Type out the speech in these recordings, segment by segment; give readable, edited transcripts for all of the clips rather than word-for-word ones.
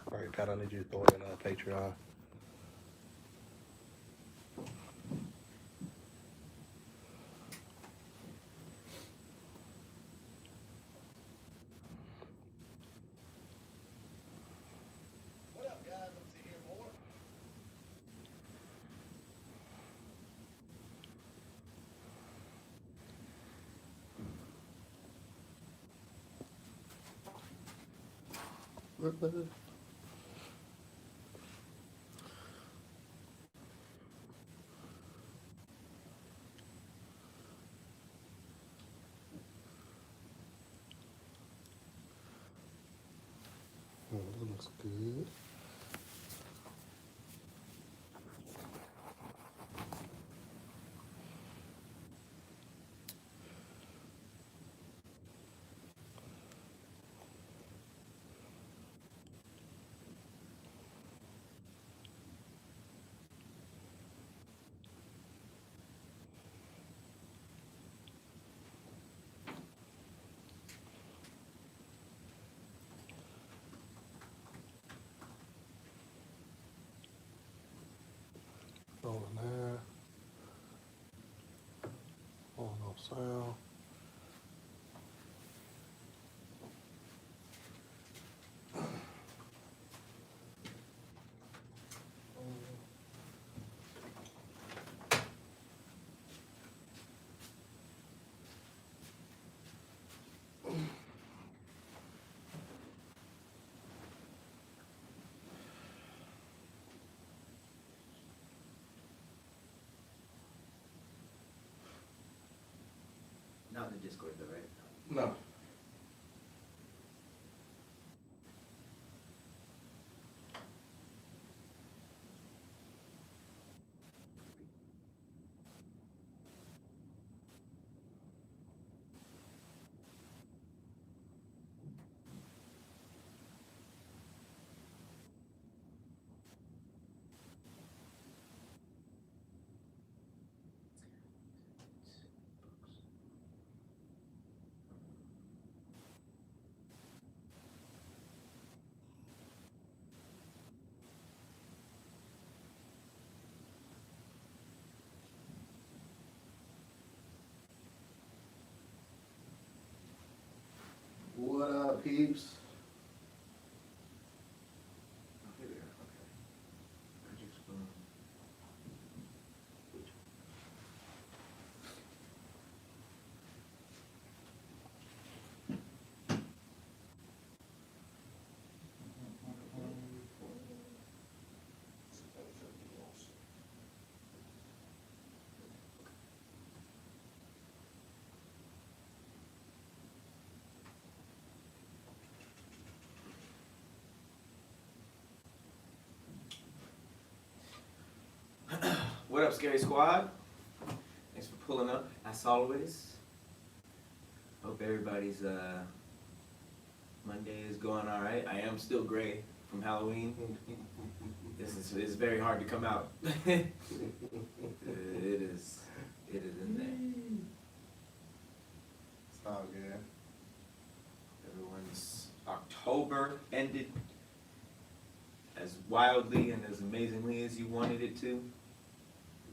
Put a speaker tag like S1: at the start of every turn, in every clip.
S1: All right, Pat, I need you to throw it in Patreon.
S2: What up, guys? I'm Tahir Moore.
S1: That looks good. On there. On off sound.
S2: Not in the Discord, though, right?
S1: No. What up, peeps?
S2: Oh, here we are. Okay. Projects from. What up, Scary Squad? Thanks for pulling up, as always. Hope everybody's Monday is going all right. I am still gray from Halloween. It's very hard to come out. It is in there.
S1: It's all good.
S2: Everyone's October ended as wildly and as amazingly as you wanted it to.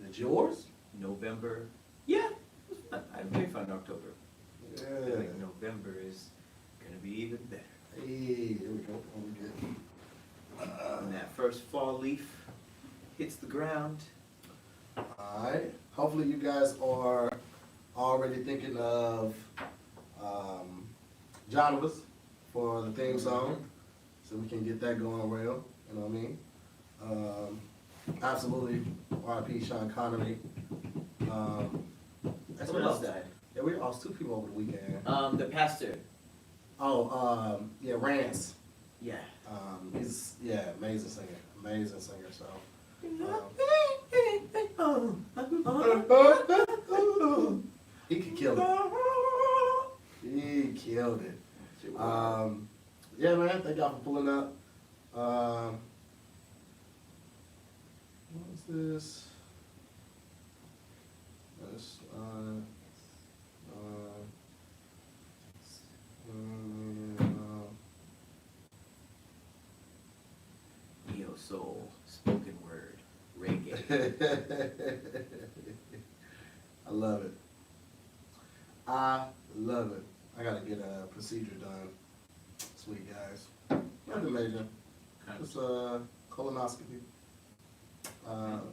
S1: Is it yours?
S2: November, yeah, it was fun. I had a very fun October. I
S1: Yeah.
S2: think November is gonna be even better.
S1: Hey, there we go. Oh, we good.
S2: When that first fall leaf hits the ground.
S1: Alright. Hopefully you guys are already thinking of genres for the theme song. So we can get that going real. You know what I mean? Absolutely RIP Sean Connery.
S2: Someone else died.
S1: Yeah, we lost two people over the weekend.
S2: The pastor.
S1: Oh, yeah, Rance.
S2: Yeah.
S1: He's amazing singer. Amazing singer, so he could kill it. He killed it. Yeah, man, thank y'all for pulling up. What is this? This,
S2: soul, spoken word, reggae.
S1: I love it. I love it. I gotta get a procedure done. Sweet guys. Nothing major. Just a colonoscopy.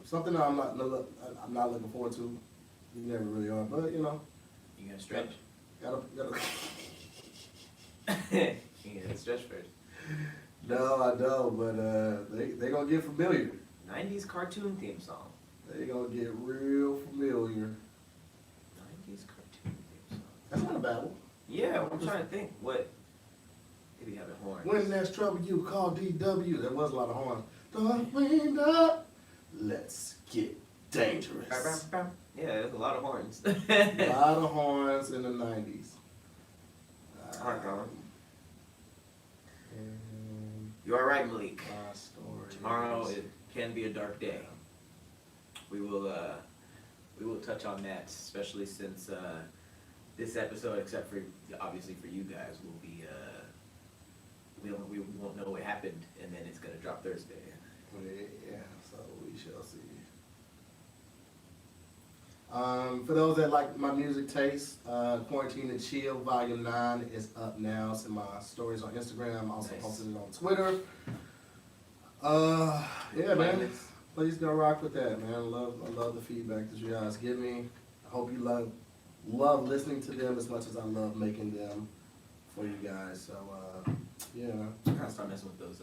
S1: Something that I'm not looking forward to. You never really are, but you know.
S2: You gonna stretch?
S1: Gotta.
S2: You gonna stretch first.
S1: No, I don't. But they gonna get familiar.
S2: 90s cartoon theme song.
S1: They gonna get real familiar.
S2: 90s cartoon theme song.
S1: That's not a bad one.
S2: Yeah, I'm trying to think. What? Maybe have a horn.
S1: When there's trouble, you call DW. There was a lot of horns. The wind up. Let's get dangerous.
S2: Yeah, there's a lot of horns.
S1: A lot of horns in the 90s.
S2: You are right, Malik.
S1: Story
S2: Tomorrow it can be a dark day. We will touch on that, especially since this episode, except for obviously for you guys, will be we won't know what happened, and then it's gonna drop Thursday.
S1: Yeah, so we shall see. For those that like my music taste, Quarantine and Chill Volume 9 is up now. It's in my stories on Instagram. I also posted it on Twitter. Yeah, man. Please go rock with that, man. I love the feedback that you guys give me. I hope you love listening to them as much as I love making them for you guys. So, yeah.
S2: I gotta start messing with those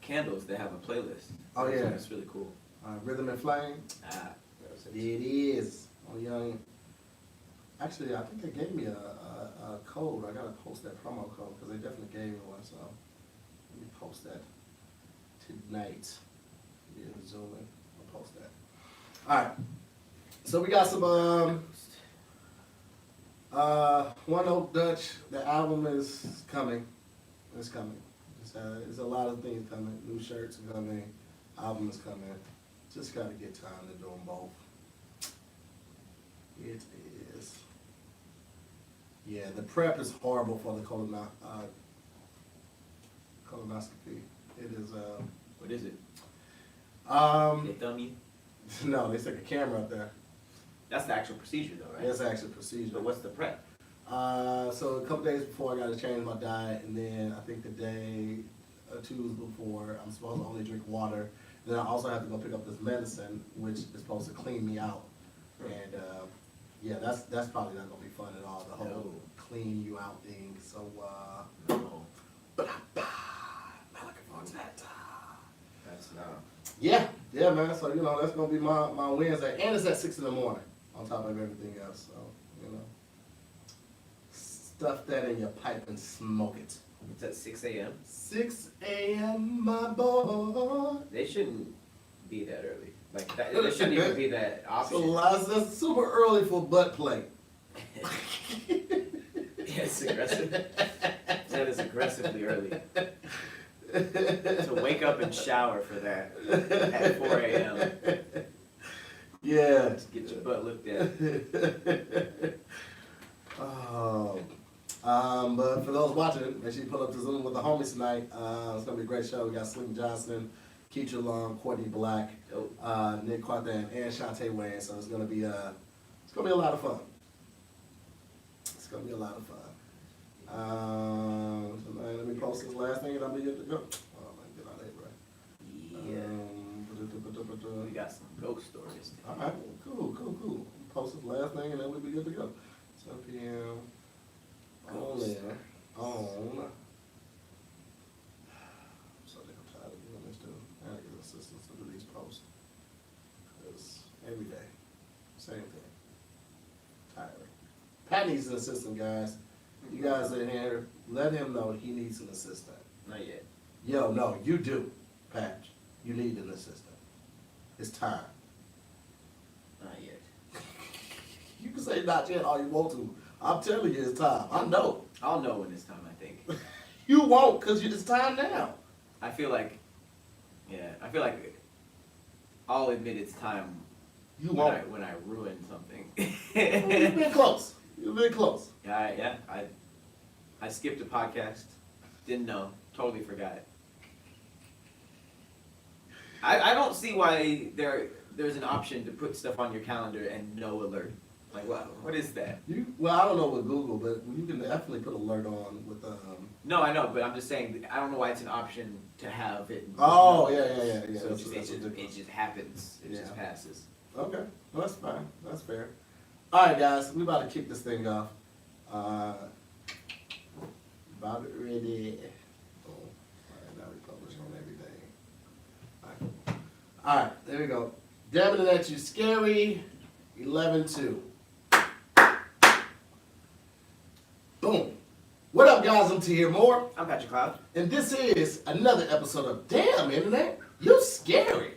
S2: candles. They have a playlist.
S1: Oh, yeah.
S2: That's really cool.
S1: Rhythm and Flame. It is. Oh, young. Actually, I think they gave me a code. I gotta post that promo code because they definitely gave me one. So let me post that tonight. Yeah, zoom in. I'll post that. All right. So we got some One Oak Dutch. The album is coming. It's coming. There's a lot of things coming. New shirts are coming. Album is coming. Just gotta get time to do them both. It is. Yeah, the prep is horrible for the colonoscopy. It is.
S2: What is it? They thumb you?
S1: No, they stick a camera up there.
S2: That's the actual procedure, though, right?
S1: That's the actual procedure.
S2: But what's the prep?
S1: So a couple days before, I got to change my diet, and then I think the day or two before, I'm supposed to only drink water. Then I also have to go pick up this medicine, which is supposed to clean me out. And yeah, that's probably not gonna be fun at all. The whole clean you out thing. So but I'm not looking forward to that.
S2: That's not.
S1: Yeah, man. So you know that's gonna be my Wednesday, and it's at 6 in the morning. On top of everything else, so you know, stuff that in your pipe and smoke it.
S2: It's at 6 a.m.
S1: 6 a.m. my boy.
S2: They shouldn't be that early. Like that, there shouldn't even be that option.
S1: So that's super early for butt play.
S2: Yeah, it's aggressive. That is aggressively early. So wake up and shower for that at 4 a.m.
S1: Yeah.
S2: Just get your butt looked at.
S1: Oh. But for those watching, make sure you pull up to Zoom with the homies tonight. It's gonna be a great show. We got Slim Johnson, Keisha Long, Courtney Black, Nick Quathan, and Shantae Wayne. So it's gonna be a lot of fun. It's gonna be a lot of fun. Tonight, let me post this last thing and I'll be good to go. Oh, man, get out of here, bro.
S2: Yeah. We got some ghost stories.
S1: All right, cool. Post this last thing and then we'll be good to go. 7 p.m. On there. On. So I'm tired of doing this too. I gotta get assistants to do these posts. Because every day, same thing. Tiring. Pat needs an assistant, guys. You guys in here, let him know he needs an assistant.
S2: Not yet.
S1: Yo, no, you do, Pat. You need an assistant. It's time.
S2: Not yet.
S1: You can say not yet all you want to. I'm telling you it's time. I know.
S2: I'll know when it's time, I think.
S1: You won't, because it's time now.
S2: I feel like I'll admit it's time
S1: You won't.
S2: when I ruin something.
S1: You've been close. You've been close.
S2: Yeah. I skipped a podcast. Didn't know. Totally forgot. I don't see why there's an option to put stuff on your calendar and no alert. Like, what is that?
S1: Well, I don't know with Google, but you can definitely put alert on with
S2: No, I know, but I'm just saying, I don't know why it's an option to have it.
S1: Oh, yeah.
S2: So
S1: That's
S2: it just happens. It just passes.
S1: Okay, well, that's fine. That's fair. All right, guys, we about to kick this thing off. About it ready. Oh, all right, now we publish on everything. All right, there we go. Damn it, that you scary. 11-2. Boom. What up, guys? I'm Tahir Moore.
S2: I'm Patrick Cloud.
S1: And this is another episode of Damn Internet, You Scary.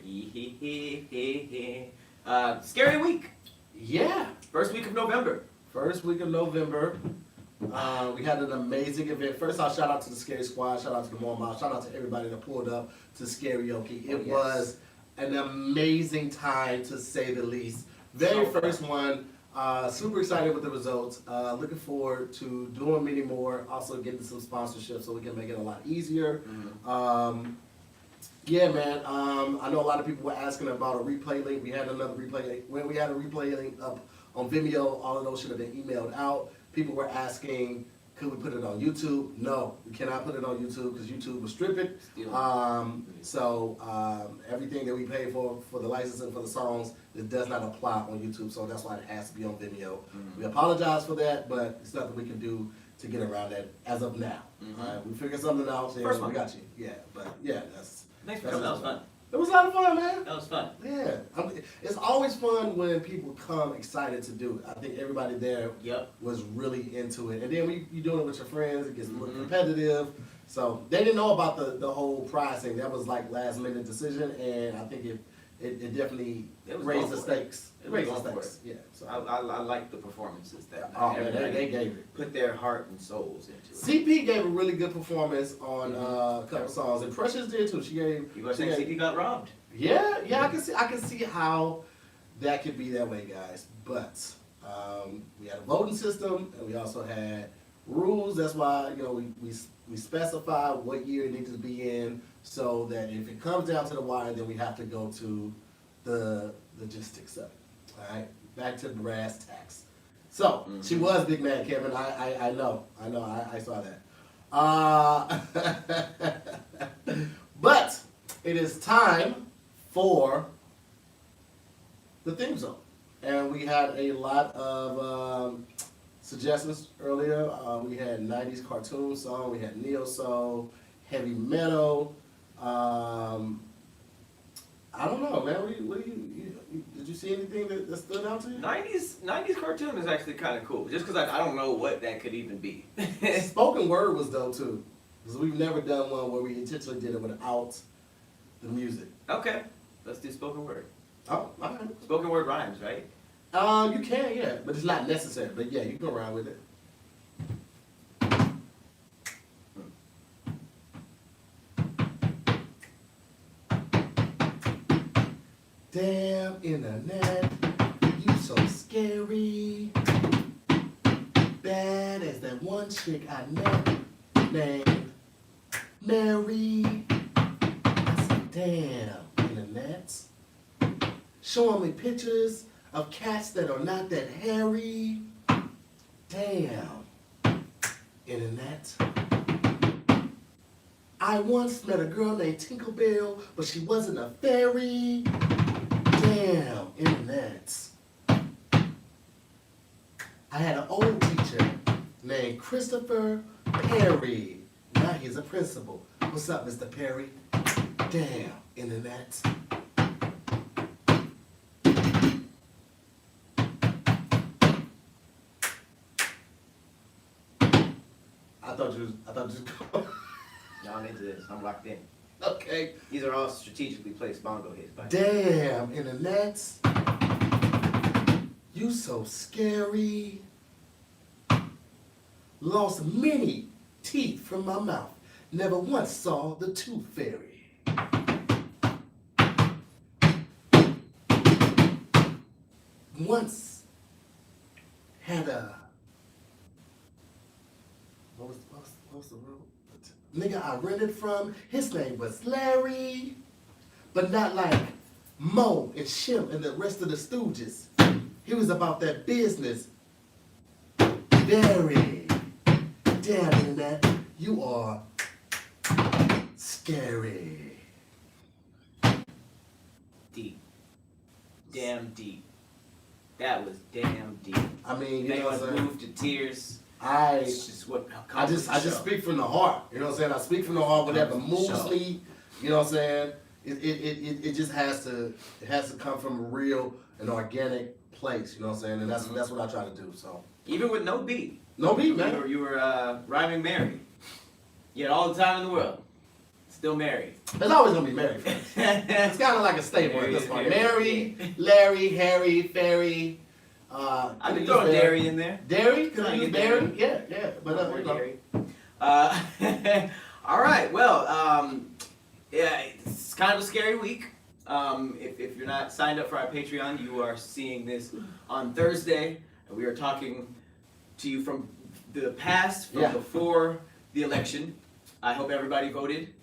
S2: Scary week.
S1: Yeah.
S2: First week of November.
S1: First week of November. We had an amazing event. First off, shout out to the Scary Squad, shout out to the Mom, shout out to everybody that pulled up to Scarioke. It was an amazing time, to say the least. Very first one. Super excited with the results. Looking forward to doing many more. Also getting some sponsorships so we can make it a lot easier. Yeah, man. I know a lot of people were asking about a replay link. We had another replay. When we had a replay link up on Vimeo, all of those should have been emailed out. People were asking, could we put it on YouTube? No, we cannot put it on YouTube because YouTube will strip it. Everything that we pay for the licensing for the songs, it does not apply on YouTube. So that's why it has to be on Vimeo. We apologize for that, but it's nothing we can do to get around that as of now. We figured something out. So we got you. Yeah, but yeah,
S2: Thanks for coming. That was fun.
S1: It was a lot of fun, man.
S2: That was fun.
S1: Yeah. It's always fun when people come excited to do it. I think everybody there was really into it. And then when you're doing it with your friends, it gets more competitive. So they didn't know about the whole prize thing. That was like last minute decision, and I think it definitely raised the stakes. It raised the stakes. Yeah. So
S2: I like the performances that
S1: they gave it.
S2: Put their heart and souls into it.
S1: CP gave a really good performance on a couple songs, and Precious did too. She gave.
S2: You were saying CP got robbed?
S1: Yeah. I can see how that could be that way, guys. But we had a voting system, and we also had rules. That's why we specify what year it needs to be in, so that if it comes down to the wire, then we have to go to the logistics of it. All right, back to the brass tacks. So she was big man, Kevin. I know. I saw that. But it is time for the theme song, and we had a lot of suggestions earlier. We had 90s cartoon song, we had neo soul, heavy metal. I don't know, man. What do you did you see anything that stood out to you?
S2: 90s cartoon is actually kind of cool, just because I don't know what that could even be.
S1: Spoken word was dope too, because we've never done one where we intentionally did it without the music.
S2: Okay, let's do spoken word.
S1: Oh, all right.
S2: Spoken word rhymes, right?
S1: You can, yeah, but it's not necessary. But yeah, you can rhyme with it. Damn internet, you so scary. Bad as that one chick I met named Mary. I said, damn internet. Showing me pictures of cats that are not that hairy. Damn internet. I once met a girl named Tinkerbell, but she wasn't a fairy. Damn internet. I had an old teacher named Christopher Perry. Now he's a principal. What's up, Mr. Perry? Damn internet. I thought you was
S2: No, I'm into this. I'm locked in.
S1: Okay.
S2: These are all strategically placed bongo hits. By
S1: Damn, internet. You so scary. Lost many teeth from my mouth. Never once saw the tooth fairy. Once had a what was the rule? Nigga I rented from, his name was Larry. but not like Mo and Shim and the rest of the Stooges. He was about that business. Very. Damn, internet, you are scary.
S2: Deep. Damn deep. That was damn deep.
S1: I mean, you
S2: They
S1: know what
S2: was
S1: I'm saying?
S2: moved to tears.
S1: I
S2: It's just what
S1: I just speak from the heart. You know what I'm saying? I speak from the heart. Whatever moves me, you know what I'm saying? It just has to come from a real and organic place. You know what I'm saying? And that's what I try to do. So
S2: Even with no beat.
S1: no beat, man.
S2: You were rhyming married. You had all the time in the world. Still married.
S1: It's always gonna be Mary first. It's kind of like a staple at this point. Mary, Larry, Harry, Ferry.
S2: I've been throwing dairy in there.
S1: Dairy? Could I
S2: Can I
S1: use
S2: get
S1: dairy?
S2: dairy?
S1: Yeah. But
S2: More
S1: you know.
S2: dairy. All right. Well, yeah, it's kind of a scary week. If you're not signed up for our Patreon, you are seeing this on Thursday. And we are talking to you from the past, from before the election. I hope everybody voted.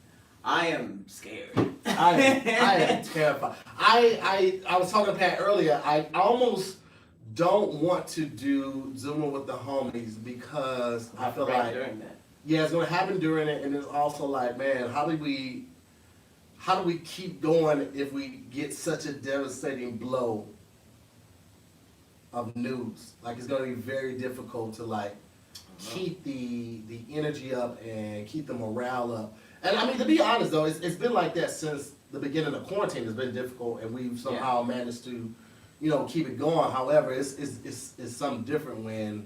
S2: I am scared.
S1: I am terrified. I was talking to Pat earlier. I almost don't want to do Zooming with the homies because I feel like
S2: during that.
S1: yeah, it's gonna happen during it, and it's also like, man, how do we keep going if we get such a devastating blow of news? Like, it's gonna be very difficult to like keep the energy up and keep the morale up. And I mean, to be honest though, it's been like that since the beginning of quarantine. It's been difficult, and we've somehow managed to, you know, keep it going. However, it's something different when,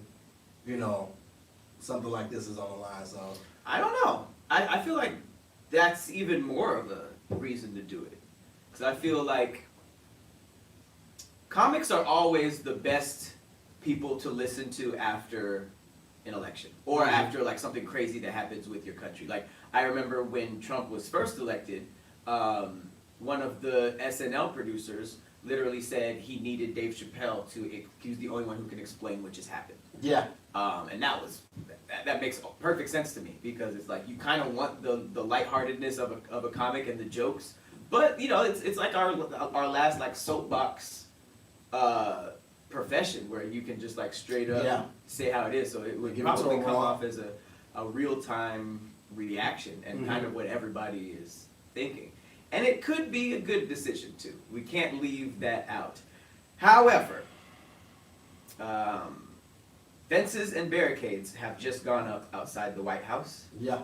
S1: you know, something like this is on the line. So
S2: I don't know. I feel like that's even more of a reason to do it. Because I feel like comics are always the best people to listen to after an election. Or after like something crazy that happens with your country. Like, I remember when Trump was first elected, one of the SNL producers literally said he needed Dave Chappelle to, he was the only one who can explain what just happened.
S1: yeah,
S2: And that makes perfect sense to me, because it's like you kind of want the lightheartedness of a comic and the jokes, but you know it's like our last like soapbox profession where you can just like straight up say how it is. So it would
S1: Give it to
S2: probably
S1: them
S2: come
S1: raw.
S2: off as a real time reaction and kind of what everybody is thinking. And it could be a good decision too. We can't leave that out. However, fences and barricades have just gone up outside the White House.
S1: yeah,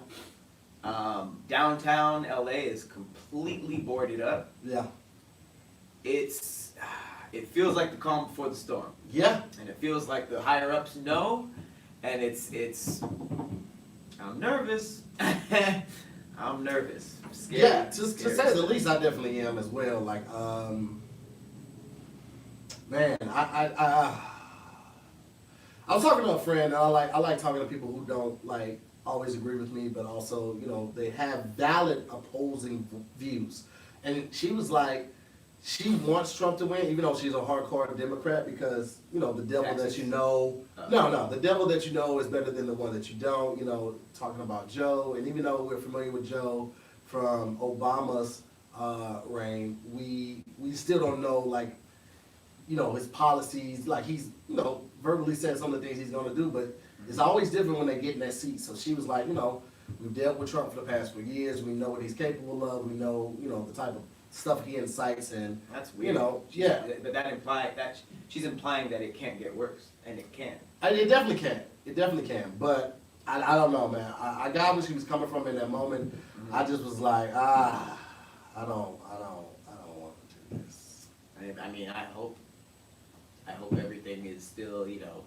S2: Downtown LA is completely boarded up.
S1: yeah,
S2: It feels like the calm before the storm.
S1: yeah.
S2: And it feels like the higher ups know, and I'm nervous. I'm nervous. I'm scared.
S1: Yeah, to say the least, I definitely am as well. Like, man, I was talking to a friend, and I like talking to people who don't like always agree with me, but also, you know, they have valid opposing views. And she was like, she wants Trump to win, even though she's a hardcore Democrat, because, you know, the devil that you know, the devil that you know is better than the one that you don't. You know, talking about Joe, and even though we're familiar with Joe from Obama's reign, we still don't know, like, you know, his policies. Like, he's, you know, verbally said some of the things he's going to do, but it's always different when they get in that seat. So she was like, you know, we've dealt with Trump for the past 4 years. We know what he's capable of. We know, you know, the type of stuff he incites, and
S2: that's weird.
S1: You know,
S2: But that she's implying that it can't get worse, and it can.
S1: It definitely can. It definitely can. But I don't know, man. I got where she was coming from in that moment. I just was like, I don't want to do this.
S2: I mean, I hope everything is still, you know,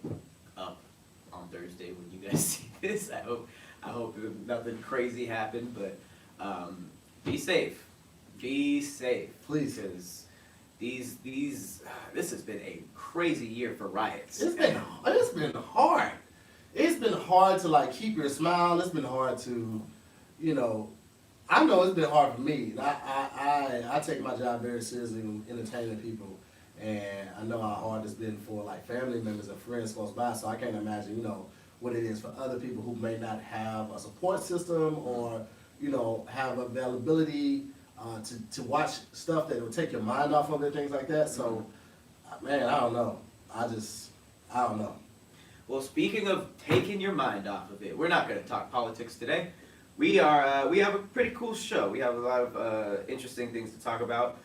S2: up on Thursday when you guys see this. I hope nothing crazy happened, but be safe. Be safe.
S1: Please.
S2: Because this has been a crazy year for riots.
S1: It's been hard. It's been hard to like keep your smile. It's been hard to, you know, I know it's been hard for me. I take my job very seriously in entertaining people, and I know how hard it's been for like family members and friends close by. So I can't imagine, you know, what it is for other people who may not have a support system or, you know, have availability to watch stuff that will take your mind off of it, things like that. So, man, I don't know. I don't know.
S2: Well, speaking of taking your mind off of it, we're not going to talk politics today. We have a pretty cool show. We have a lot of interesting things to talk about,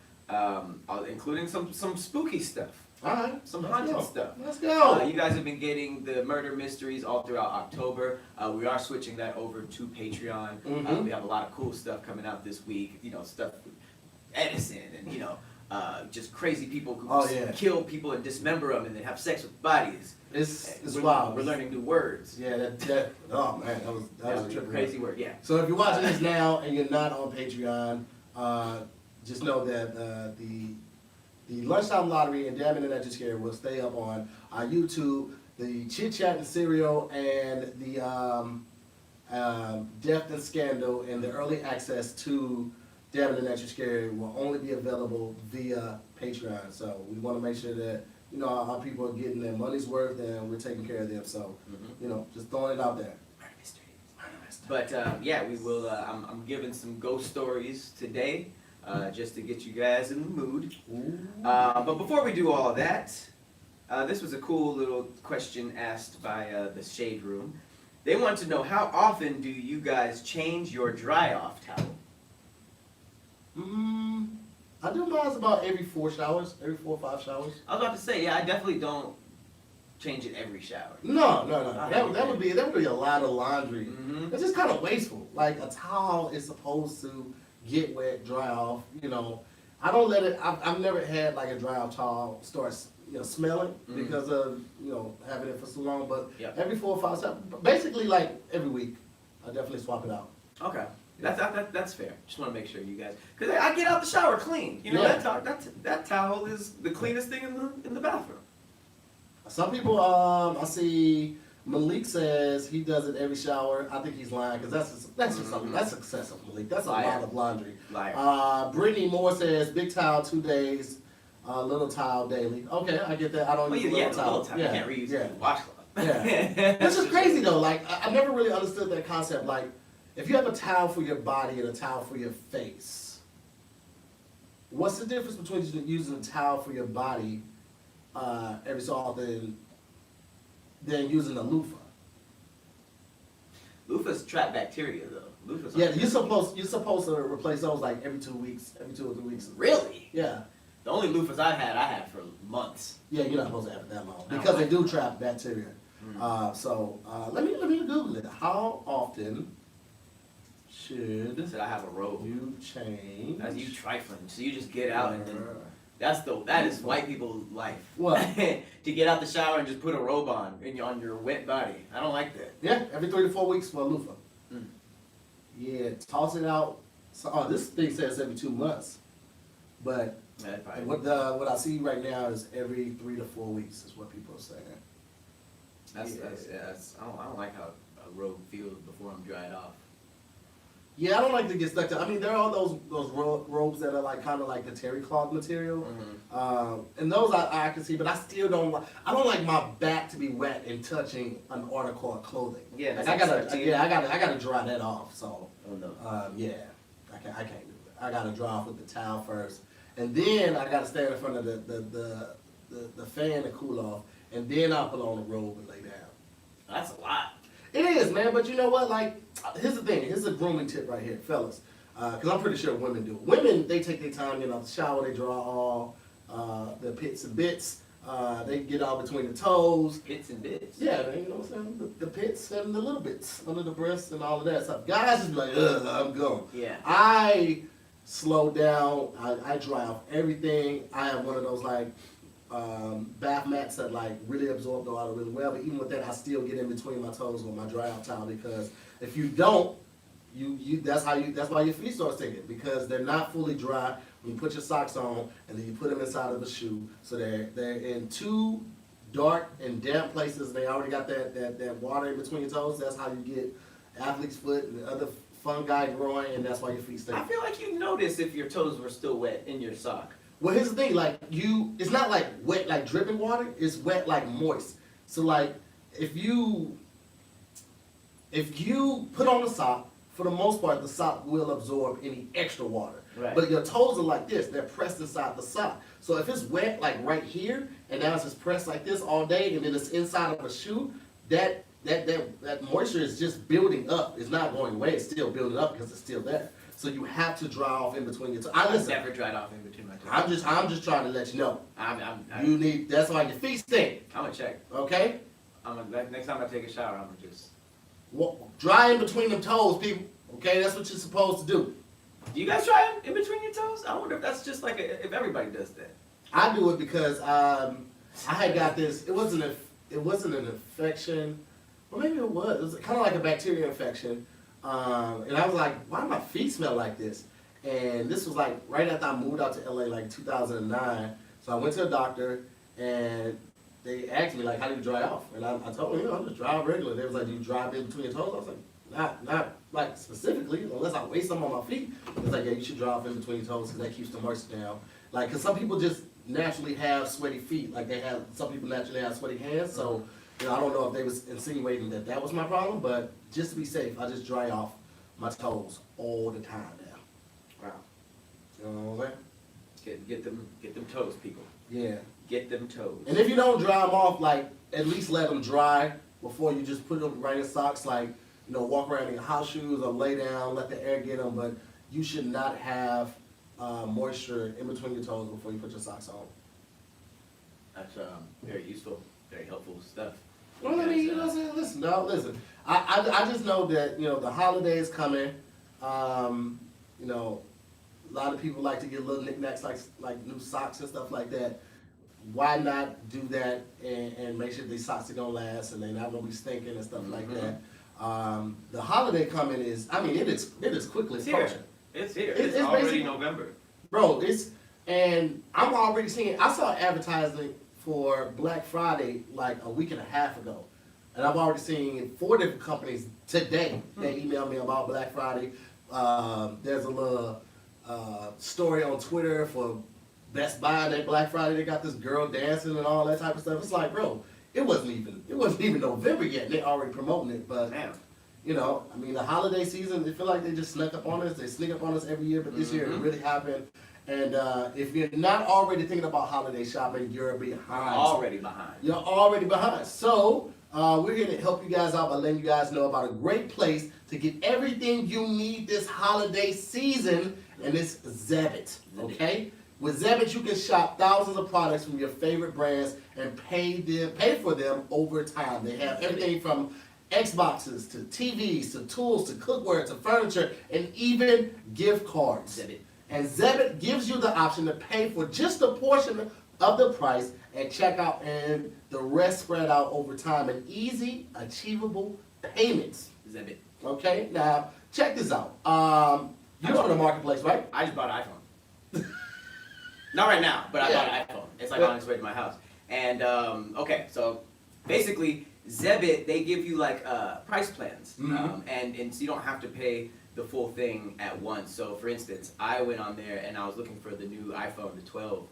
S2: including some spooky stuff.
S1: All right,
S2: Some haunted stuff.
S1: Let's go.
S2: You guys have been getting the murder mysteries all throughout October. We are switching that over to Patreon.
S1: Mhm.
S2: We have a lot of cool stuff coming out this week. You know, stuff with Edison and just crazy people who kill people and dismember them and then have sex with bodies.
S1: It's wild.
S2: We're learning new words.
S1: Yeah, that. Oh man, that was a trip.
S2: Crazy word. Yeah.
S1: So if you're watching this now and you're not on Patreon, just know that the Lunchtime Lottery and Damn Internet You Scared will stay up on our YouTube. The Chit Chat and Serial and the Death and Scandal and the early access to Damn Internet You Scared will only be available via Patreon. So we want to make sure that our people are getting their money's worth and we're taking care of them. So just throwing it out there.
S2: Murder mysteries. But we will. I'm giving some ghost stories today. Just to get you guys in the mood. But before we do all of that, this was a cool little question asked by the Shade Room. They want to know, how often do you guys change your dry-off towel?
S1: I do mine about every 4 showers, every 4 or 5 showers.
S2: I was about to say, I definitely don't change it every shower.
S1: No. That would be a lot of laundry.
S2: Mm-hmm.
S1: It's just kind of wasteful. Like a towel is supposed to get wet, dry off. I don't let it. I've never had like a dry off towel start smelling because of having it for so long. But every 4 or 5 times, basically like every week, I definitely swap it out.
S2: Okay. That's fair. Just want to make sure you guys, because I get out the shower clean. That towel is the cleanest thing in the bathroom.
S1: Some people, I see Malik says he does it every shower. I think he's lying because that's just something that's excessive, Malik. That's a lot of laundry.
S2: Liar.
S1: Brittany Moore says big towel 2 days, little towel daily. Okay, I get that. I don't use little towel.
S2: Little towel. You can't reuse it. Washcloth.
S1: Yeah. This is crazy though. Like I never really understood that concept. Like if you have a towel for your body and a towel for your face, what's the difference between using a towel for your body every so often than using a loofah?
S2: Loofahs trap bacteria though. Loofahs.
S1: You're supposed to replace those like every 2 weeks, every 2 or 3 weeks.
S2: Really?
S1: Yeah.
S2: The only loofahs I had for months.
S1: Yeah, you're not supposed to have it that long because they do trap bacteria. So let me Google it. How often should
S2: I have a robe?
S1: you change?
S2: That's you trifling. So you just get out and then that is white people's life.
S1: What?
S2: To get out the shower and just put a robe on your wet body. I don't like that.
S1: Yeah, every 3 to 4 weeks for a loofah. Yeah, toss it out. So, this thing says every 2 months, but what I see right now is every 3 to 4 weeks is what people are saying.
S2: I don't like how a robe feels before I'm dried off.
S1: Yeah, I don't like to get stuck to. I mean, there are those robes that are like kind of like the terry cloth material, and those I can see, but I still don't like. I don't like my back to be wet and touching an article of clothing.
S2: Yeah,
S1: like I gotta dry that off. So,
S2: oh no.
S1: I can't do it. I gotta dry off with the towel first, and then I gotta stand in front of the fan to cool off, and then I'll put on a robe and lay down.
S2: That's a lot.
S1: It is, man, but you know what? Like, here's the thing. Here's a grooming tip right here, fellas. Because I'm pretty sure women do it. Women, they take their time getting out the shower. They draw all the pits and bits. They get all between the toes.
S2: Pits and bits.
S1: Yeah, you know what I'm saying? The pits and the little bits under the breasts and all of that stuff. Guys just be like, ugh, I'm going.
S2: Yeah.
S1: I slow down. I dry off everything. I have one of those, like, bath mats that like really absorb the water really well, but even with that I still get in between my toes with my dry out towel, because if you don't, that's why your feet start stinking, because they're not fully dry when you put your socks on and then you put them inside of a shoe, so they're in 2 dark and damp places and they already got that water in between your toes. That's how you get athlete's foot and other fungi growing, and that's why your feet stink.
S2: I feel like you notice if your toes were still wet in your sock.
S1: Well, here's the thing, like it's not like wet like dripping water, it's wet like moist. So like if you put on a sock for the most part, the sock will absorb any extra water.
S2: Right.
S1: But your toes are like this, they're pressed inside the sock. So if it's wet like right here, and now it's just pressed like this all day, and then it's inside of a shoe, that moisture is just building up. It's not going away, it's still building up because it's still there. So you have to dry off in between your toes.
S2: I've never dried off in between my toes.
S1: I'm just trying to let you know.
S2: You
S1: need, that's why your feet stink.
S2: I'm gonna check.
S1: Okay?
S2: Next time I take a shower, I'm gonna just...
S1: Dry in between them toes, people. Okay, that's what you're supposed to do.
S2: Do you guys try in between your toes? I wonder if that's just like if everybody does that.
S1: I do it because I had got this. It wasn't an infection. Well, maybe it was. It was kind of like a bacteria infection. And I was like, why do my feet smell like this? And this was like right after I moved out to LA, like 2009. So I went to a doctor, and they asked me like, how do you dry off? And I told them, I just dry off regular. They was like, do you dry in between your toes? I was like, not like specifically, unless I waste some on my feet. It's like, yeah, you should dry off in between your toes because that keeps the moisture down. Like, cause some people just naturally have sweaty feet. Like some people naturally have sweaty hands. So, I don't know if they was insinuating that was my problem, but just to be safe, I just dry off my toes all the time now.
S2: Wow.
S1: You know what I'm saying?
S2: Get them toes, people.
S1: Yeah.
S2: Get them toes.
S1: And if you don't dry them off, like, at least let them dry before you just put them right in socks. Like, walk around in your house shoes or lay down, let the air get them. But you should not have moisture in between your toes before you put your socks on.
S2: That's very useful, very helpful stuff.
S1: Well, I mean, you know what I'm saying? Listen. I just know that, the holidays coming. A lot of people like to get little knickknacks like new socks and stuff like that. Why not do that and make sure these socks are gonna last and they're not gonna be stinking and stuff like that. The holiday coming is, it is quickly approaching.
S2: It's here. It's already November.
S1: Bro, and I'm already seeing, I saw advertising for Black Friday like a week and a half ago. And I've already seen 4 different companies today that emailed me about Black Friday. There's a little story on Twitter for Best Buy that Black Friday. They got this girl dancing and all that type of stuff. It's like, bro, it wasn't even November yet. And they already promoting it, but
S2: damn.
S1: The holiday season, they feel like they just snuck up on us. They sneak up on us every year, but this year it really happened. And if you're not already thinking about holiday shopping, you're behind. You're already behind. So we're here to help you guys out by letting you guys know about a great place to get everything you need this holiday season, and it's Zebit. Okay. With Zebit, you can shop thousands of products from your favorite brands and pay for them over time. They have everything from Xboxes to TVs to tools to cookware to furniture and even gift cards.
S2: Zebit.
S1: And Zebit gives you the option to pay for just a portion of the price at checkout and the rest spread out over time in easy, achievable payments.
S2: Zebit.
S1: Okay, now check this out. You're on the marketplace, right?
S2: I just bought an iPhone. Not right now, but I bought an iPhone. It's like on its way to my house. And okay, so basically Zebit, they give you like price plans, and so you don't have to pay the full thing at once. So for instance, I went on there and I was looking for the new iPhone, the 12,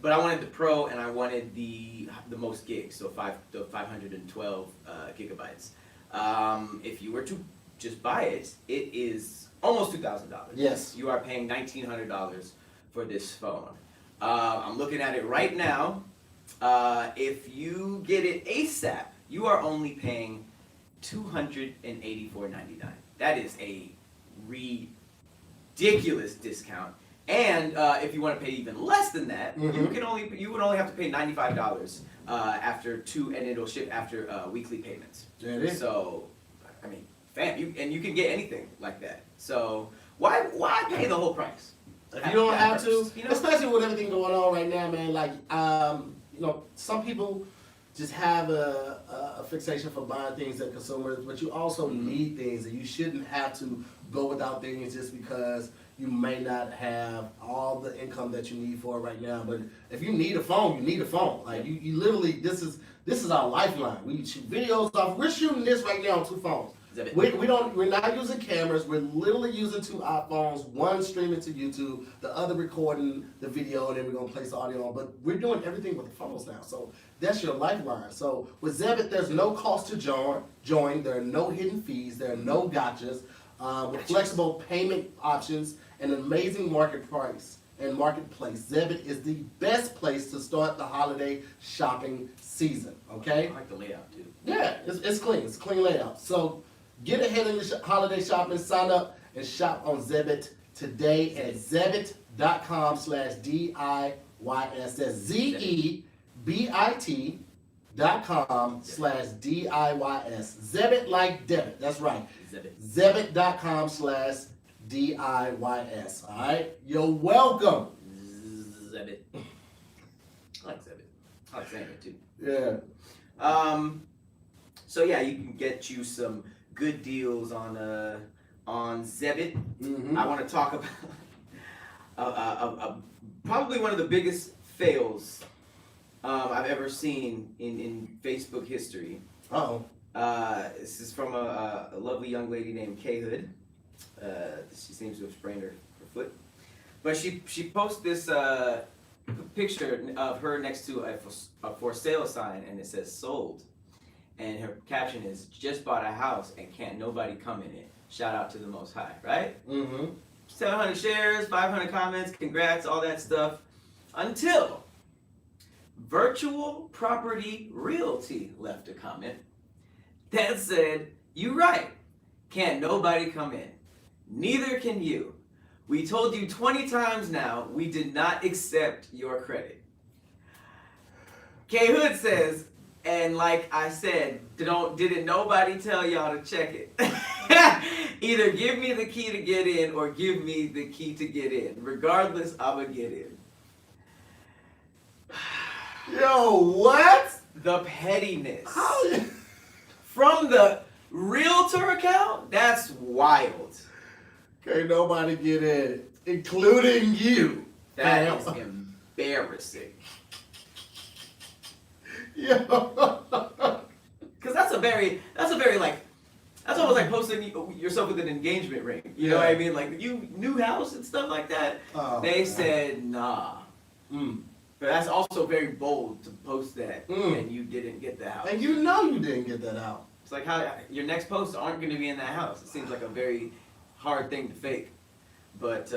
S2: but I wanted the Pro and I wanted the most gigs, so the 512 gigabytes. If you were to just buy it, it is almost $2,000.
S1: Yes.
S2: You are paying $1,900 for this phone. I'm looking at it right now. If you get it ASAP, you are only paying $284.99. That is a ridiculous discount. And if you want to pay even less than that, you would only have to pay $95 after and it'll ship after weekly payments.
S1: Yeah, it is.
S2: So, fam, you can get anything like that. So why pay the whole price?
S1: If you don't have to, especially with everything going on right now, man. Like, some people just have a fixation for buying things as consumers, but you also need things, and you shouldn't have to go without things just because you may not have all the income that you need for it right now. But if you need a phone, you need a phone. Like you literally, this is our lifeline. We shoot videos off. We're shooting this right now on 2 phones. We're not using cameras. We're literally using 2 iPhones, one streaming to YouTube, the other recording the video, and then we're gonna place the audio on. But we're doing everything with the phones now. So that's your lifeline. So with Zebit, there's no cost to join. There are no hidden fees. There are no gotchas. with flexible payment options and an amazing market price and marketplace. Zebit is the best place to start the holiday shopping season. Okay.
S2: I like the layout too.
S1: Yeah, it's clean. It's a clean layout. So get ahead in your holiday shopping. Sign up and shop on Zebit today at zebit.com/DIYS. That's ZEBIT.com/DIYS. Zebit like debit. That's right.
S2: Zebit.
S1: Zebit.com/DIYS. All right. You're welcome.
S2: Zebit. I like Zebit. I like saying it too.
S1: Yeah.
S2: So yeah, you can get you some good deals on Zebit.
S1: Mm-hmm.
S2: I want to talk about probably one of the biggest fails I've ever seen in Facebook history.
S1: Uh-oh.
S2: This is from a lovely young lady named Kay Hood. She seems to have sprained her foot, but she posted this picture of her next to a for sale sign, and it says sold, and her caption is just bought a house and can't nobody come in it. Shout out to the Most High, right?
S1: Mm-hmm.
S2: 700 shares, 500 comments, congrats, all that stuff, until Virtual Property Realty left a comment that said, "You right, can't nobody come in. Neither can you. We told you 20 times now, we did not accept your credit." K Hood says, and like I said, didn't nobody tell y'all to check it? Either give me the key to get in or give me the key to get in. Regardless, I'ma get in.
S1: Yo, what?
S2: The pettiness.
S1: How?
S2: From the realtor account? That's wild.
S1: Can't nobody get in, including you.
S2: That
S1: Damn.
S2: is embarrassing.
S1: Yo.
S2: Because that's almost like posting yourself with an engagement ring. You know what I mean? Like, you new house and stuff like that.
S1: Oh,
S2: they
S1: God.
S2: said, nah. But that's also very bold to post that and you didn't get the house.
S1: And you know you didn't get that out.
S2: It's like how your next posts aren't going to be in that house. It seems like a very hard thing to fake. But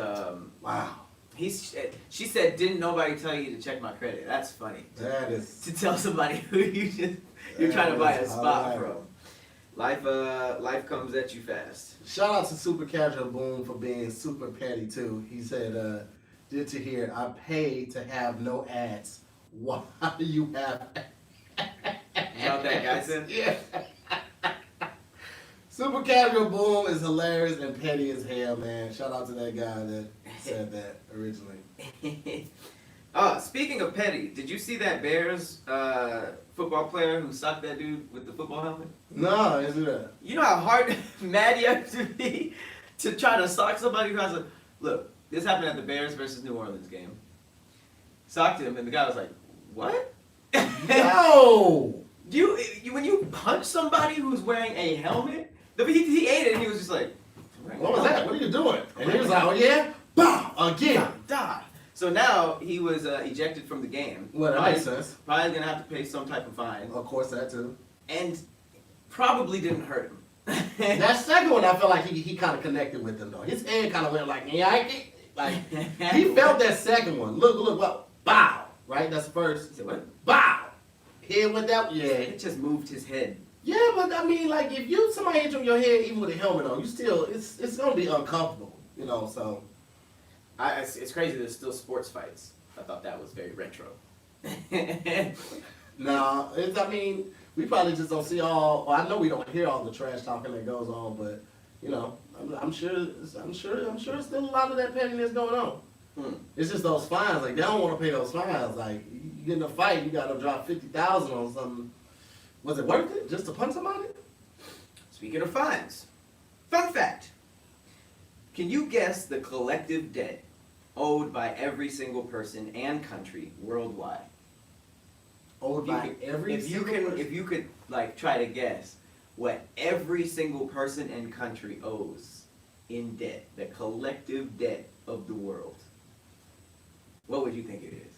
S1: Wow.
S2: she said, didn't nobody tell you to check my credit? That's funny.
S1: That is.
S2: To tell somebody who you're trying to buy a spot from. Life comes at you fast.
S1: Shout out to Super Casual Boom for being super petty too. He said, "Did to hear? I pay to have no ads. Why do you have?"
S2: You know what that guy said?
S1: Yeah. Super Casual Boom is hilarious and petty as hell, man. Shout out to that guy that said that originally.
S2: Speaking of petty, did you see that Bears football player who socked that dude with the football helmet?
S1: No, is it?
S2: You know how hard mad you have to be to try to sock somebody who has a... Look, this happened at the Bears versus New Orleans game. Socked him, and the guy was like, what?
S1: No!
S2: You when you punch somebody who's wearing a helmet, he ate it and he was just like,
S1: What was that? What are you doing? And he was like, oh yeah? Bow! Again!
S2: Die. So now he was ejected from the game.
S1: Well, that makes sense.
S2: Probably gonna have to pay some type of fine.
S1: Of course, that too.
S2: And probably didn't hurt him.
S1: That second one, I felt like he kind of connected with him though. His head kind of went like, yeah, I can't. Like, he felt that second one. Look, what? Bow! Right? That's the first.
S2: He said, what?
S1: Bow! Head went that, yeah.
S2: It just moved his head.
S1: Yeah, but I mean, like, if somebody hit you on your head, even with a helmet on, you still, it's gonna be uncomfortable, you know. So,
S2: It's crazy. There's still sports fights. I thought that was very retro.
S1: nah, I mean, we probably just don't see all. Well, I know we don't hear all the trash talking that goes on, but you know, I'm sure there's still a lot of that pettiness going on. It's just those fines. Like, they don't want to pay those fines. Like, you get in a fight, you got to drop $50,000 on something. Was it worth it just to punch somebody?
S2: Speaking of fines, fun fact. Can you guess the collective debt owed by every single person and country worldwide?
S1: Owed by every single person?
S2: If you could like try to guess what every single person and country owes in debt, the collective debt of the world, what would you think it is?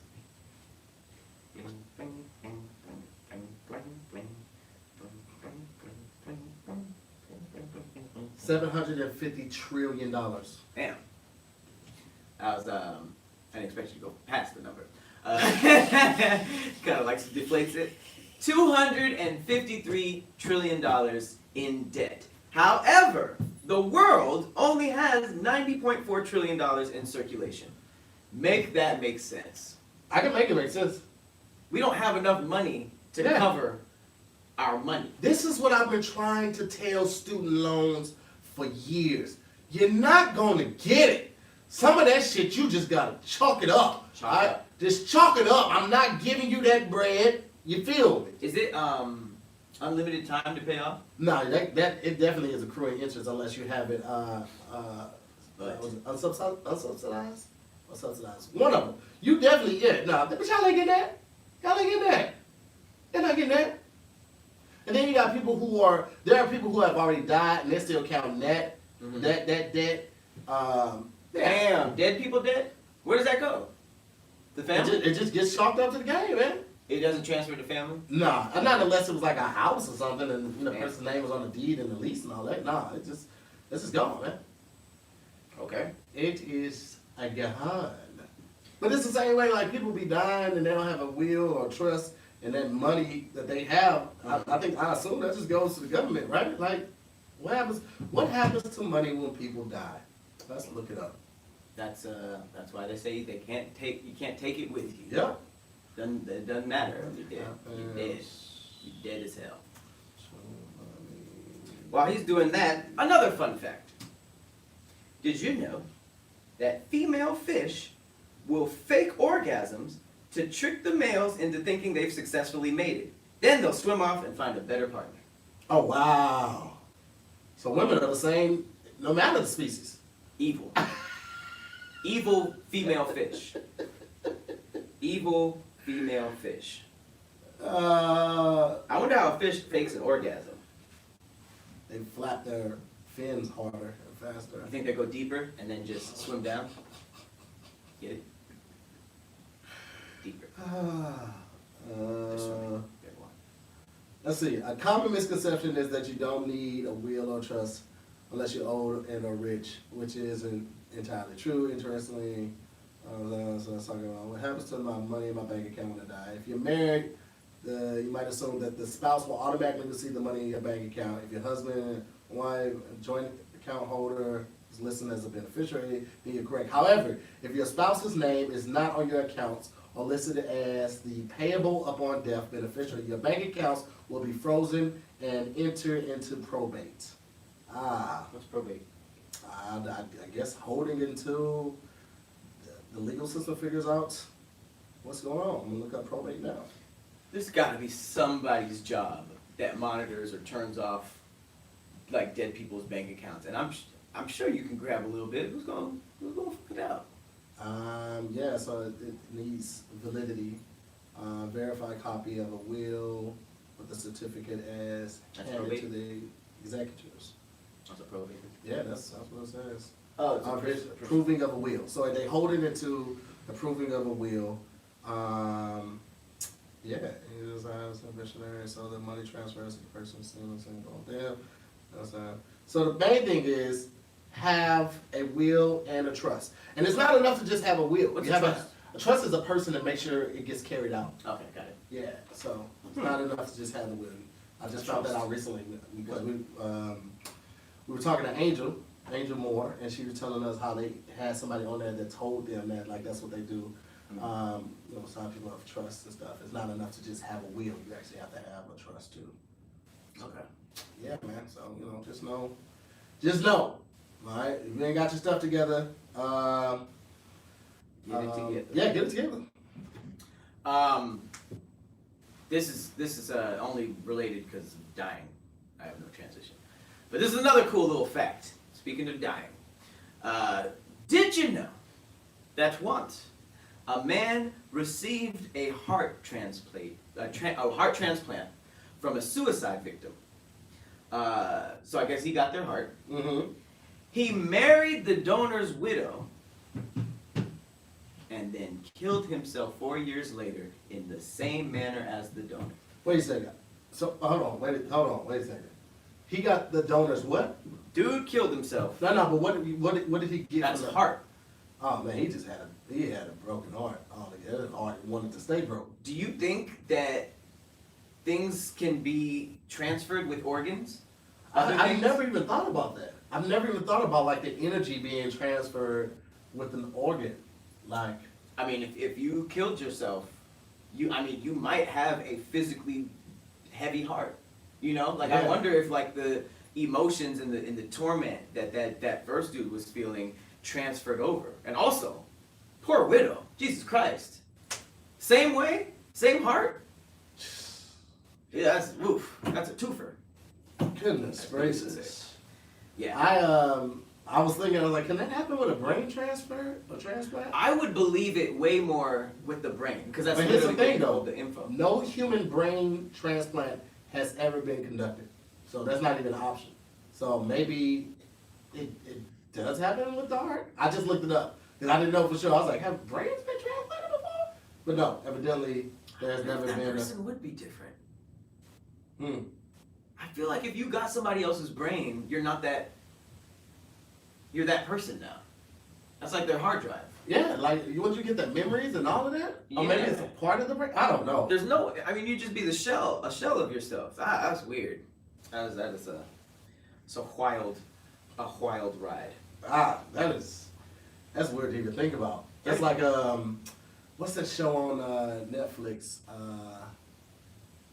S1: $750 trillion.
S2: Damn. I didn't expect you to go past the number. Kind of like deflates it. $253 trillion in debt. However, the world only has $90.4 trillion in circulation. Make that make sense.
S1: I can make it make sense.
S2: We don't have enough money to cover our money.
S1: This is what I've been trying to tell student loans for years. You're not going to get it. Some of that shit, you just got to chalk it up.
S2: Chalk it up.
S1: Just chalk it up. I'm not giving you that bread. You feel me?
S2: Is it unlimited time to pay off?
S1: No, it definitely is accruing interest unless you have it unsubsidized or subsidized. One of them. You definitely but y'all ain't getting that. Y'all ain't getting that. They're not getting that. And then you got people there are people who have already died and they're still counting that debt.
S2: Damn, dead people dead? Where does that go? The family?
S1: It just gets chalked up to the game, man.
S2: It doesn't transfer to family?
S1: Nah, not unless it was like a house or something and the person's name was on the deed and the lease and all that. Nah, this is gone, man.
S2: Okay.
S1: It is a gone. But it's the same way, like people be dying and they don't have a will or trust, and that money that they have, I assume that just goes to the government, right? Like, what happens to money when people die? Let's look it up.
S2: That's why they say you can't take it with you.
S1: Yeah.
S2: It doesn't matter. You're dead. You're dead. You're dead as hell. While he's doing that, another fun fact. Did you know that female fish will fake orgasms to trick the males into thinking they've successfully mated? Then they'll swim off and find a better partner.
S1: Oh, wow. So women are the same, no matter the species.
S2: Evil. Evil female fish. Evil female fish. I wonder how a fish fakes an orgasm.
S1: They flap their fins harder and faster.
S2: You think they go deeper and then just swim down? Get it? Deeper. Just swimming. Good one.
S1: Let's see. A common misconception is that you don't need a will or trust unless you're old and or rich, which isn't entirely true. Interestingly, so let's talk about what happens to my money in my bank account when I die. If you're married, you might assume that the spouse will automatically receive the money in your bank account. If your husband, wife, joint account holder is listed as a beneficiary, then you're correct. However, if your spouse's name is not on your accounts or listed as the payable upon death beneficiary, your bank accounts will be frozen and enter into probate.
S2: What's probate?
S1: I guess holding until the legal system figures out what's going on. I'm gonna look up probate now.
S2: There's got to be somebody's job that monitors or turns off like dead people's bank accounts, and I'm sure you can grab a little bit. Who's gonna fuck it out?
S1: Yeah, so it needs validity. Verified copy of a will with the certificate as
S2: That's
S1: handed
S2: probate?
S1: to the executors.
S2: That's a probate.
S1: Yeah, that's what it says.
S2: Oh, it's a
S1: Proving of a will. So they hold it into the proving of a will. Yeah, it is as a missionary, so the money transfers to the person still and saying, oh damn. That's so the main thing is have a will and a trust. And it's not enough to just have a will.
S2: What's
S1: You
S2: a
S1: have
S2: trust?
S1: A trust is a person that makes sure it gets carried out.
S2: Okay, got it.
S1: Yeah, so it's not enough to just have the will. I just found that out recently because we were talking to Angel Moore, and she was telling us how they had somebody on there that told them that like that's what they do. Some people have trust and stuff. It's not enough to just have a will. You actually have to have a trust too.
S2: Okay.
S1: Yeah, man. So just know. All right, if you ain't got your stuff together,
S2: Get it together.
S1: Yeah, get it together.
S2: This is only related because of dying. I have no transition. But this is another cool little fact. Speaking of dying, did you know that once a man received a heart transplant from a suicide victim? So I guess he got their heart.
S1: Mm-hmm.
S2: He married the donor's widow and then killed himself 4 years later in the same manner as the donor.
S1: Wait a second. So hold on, wait a second. He got the donor's what?
S2: Dude killed himself.
S1: No, but what did he get?
S2: That's
S1: from the
S2: heart.
S1: Oh man, he had a broken heart. Oh, his heart wanted to stay broke.
S2: Do you think that things can be transferred with organs?
S1: I've never even thought about that. I've never even thought about like the energy being transferred with an organ. Like,
S2: I mean, if you killed yourself, you might have a physically heavy heart. You know, like I
S1: Yeah.
S2: wonder if like the emotions and the torment that first dude was feeling transferred over. And also, poor widow, Jesus Christ, same way, same heart. Yeah, that's a twofer.
S1: goodness
S2: That's what it
S1: gracious.
S2: is. Yeah.
S1: I was thinking, I was like, can that happen with a brain transfer or transplant?
S2: I would believe it way more with the brain, because that's
S1: But here's the
S2: literally
S1: thing,
S2: getting all
S1: though.
S2: the info.
S1: No human brain transplant has ever been conducted, so that's not even an option. So maybe it does happen with the heart. I just looked it up because I didn't know for sure. I was like, have brains been transplanted before? But no, evidently there's never
S2: that
S1: been.
S2: person would be different.
S1: Hmm.
S2: I feel like if you got somebody else's brain, you're that person now. That's like their hard drive.
S1: Yeah, like once you get the memories and all of that, or maybe
S2: Yeah.
S1: it's a part of the brain. I don't know.
S2: There's no, I mean, you'd just be a shell of yourself. That's weird. That is a wild ride.
S1: That's weird to even think about. That's like what's that show on Netflix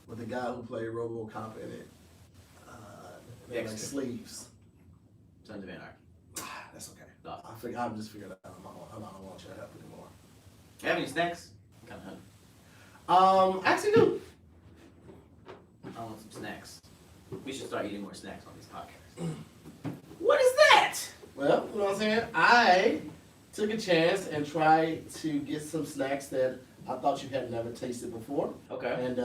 S1: with the guy who played RoboCop in it? They had, like
S2: Dexter.
S1: sleeves.
S2: Sons of Anarchy.
S1: That's okay.
S2: No.
S1: I'm just figuring out. I don't want you to help anymore.
S2: You have any snacks? I'm kind of hungry.
S1: Actually do.
S2: I want some snacks. We should start eating more snacks on these podcasts. What is that?
S1: Well, you know what I'm saying? I took a chance and tried to get some snacks that I thought you had never tasted before.
S2: Okay.
S1: And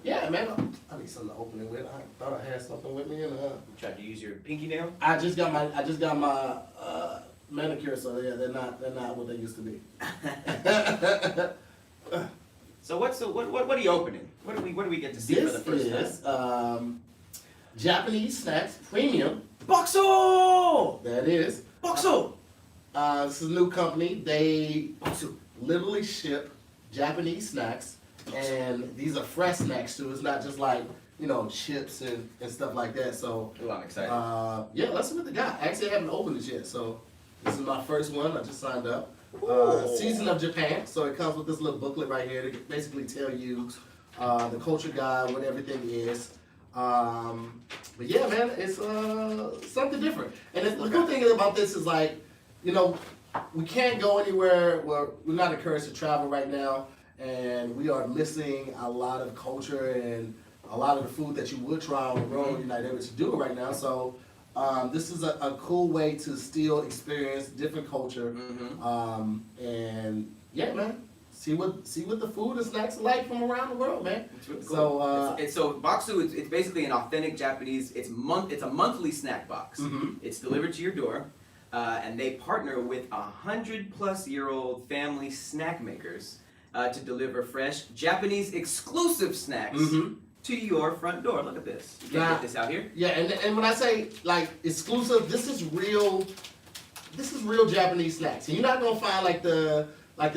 S1: yeah, man, I need something to open it with. I thought I had something with me, and
S2: You tried to use your pinky nail?
S1: I just got my manicure, so yeah, they're not what they used to be.
S2: So what are you opening? What do we get to see for the first time?
S1: Is Japanese snacks premium.
S2: Boxo!
S1: That is.
S2: Boxo!
S1: This is a new company. They literally ship Japanese snacks, and these are fresh snacks too. It's not just like, you know, chips and stuff like that. So
S2: Ooh, I'm excited.
S1: yeah, let's see what they got. Actually, I haven't opened it yet, so this is my first one. I just signed up. Season of Japan. So it comes with this little booklet right here to basically tell you the culture guide, what everything is. But yeah, man, it's something different. And the cool thing about this is, like, you know, we can't go anywhere where we're not encouraged to travel right now, and we are missing a lot of culture and a lot of the food that you would try on the road. You're not able to do it right now. So this is a cool way to still experience different culture. And yeah, man, see what the food and snacks are like from around the world, man.
S2: It's really cool.
S1: So
S2: so Boxu, it's basically an authentic Japanese. It's a monthly snack box.
S1: Mhm.
S2: It's delivered to your door, and they partner with 100-plus-year-old family snack makers to deliver fresh Japanese exclusive snacks to your front door. Look at this. You can't get this out here.
S1: yeah, and when I say like exclusive, this is real Japanese snacks. And you're not gonna find like the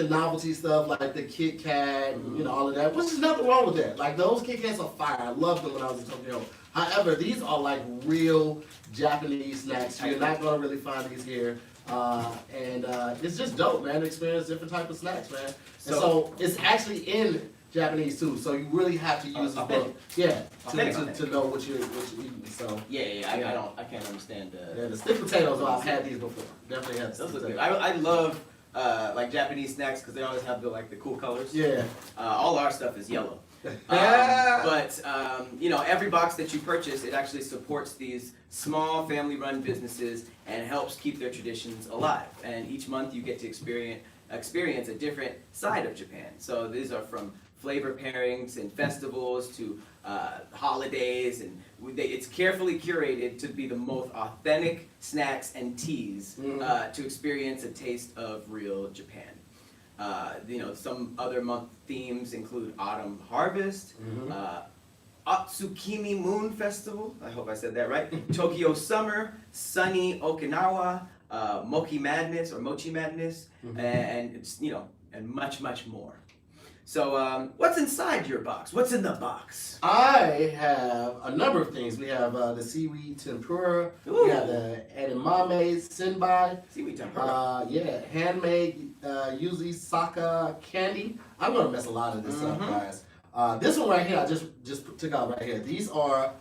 S1: novelty stuff, like the Kit Kat, and, you know, all of that. Which is nothing wrong with that. Like, those Kit Kats are fire. I loved them when I was in Tokyo. However, these are like real Japanese snacks. You're not gonna really find these here. And it's just dope, man, to experience different type of snacks, man. And so it's actually in Japanese too, so you really have to use the book, to know what you're eating. So
S2: Yeah. I can't understand.
S1: yeah, the stick potatoes. I've had these before. Definitely had the
S2: Those
S1: stick
S2: look good.
S1: potatoes.
S2: I love like Japanese snacks because they always have the cool colors.
S1: Yeah.
S2: All our stuff is yellow. But you know, every box that you purchase, it actually supports these small family-run businesses and helps keep their traditions alive. And each month you get to experience a different side of Japan. So these are from flavor pairings and festivals to holidays, and it's carefully curated to be the most authentic snacks and teas to experience a taste of real Japan. You know, some other month themes include autumn harvest, Otsukimi Moon Festival. I hope I said that right. Tokyo Summer, sunny Okinawa, Mochi Madness or Mochi Madness, and it's, and much, much more. So, what's inside your box? What's in the box?
S1: I have a number of things. We have the seaweed tempura.
S2: Ooh.
S1: We have the edamame senbai.
S2: Seaweed tempura.
S1: Handmade yuzu saka candy. I'm gonna mess a lot of this up, guys. This one right here, I just took out right here. These are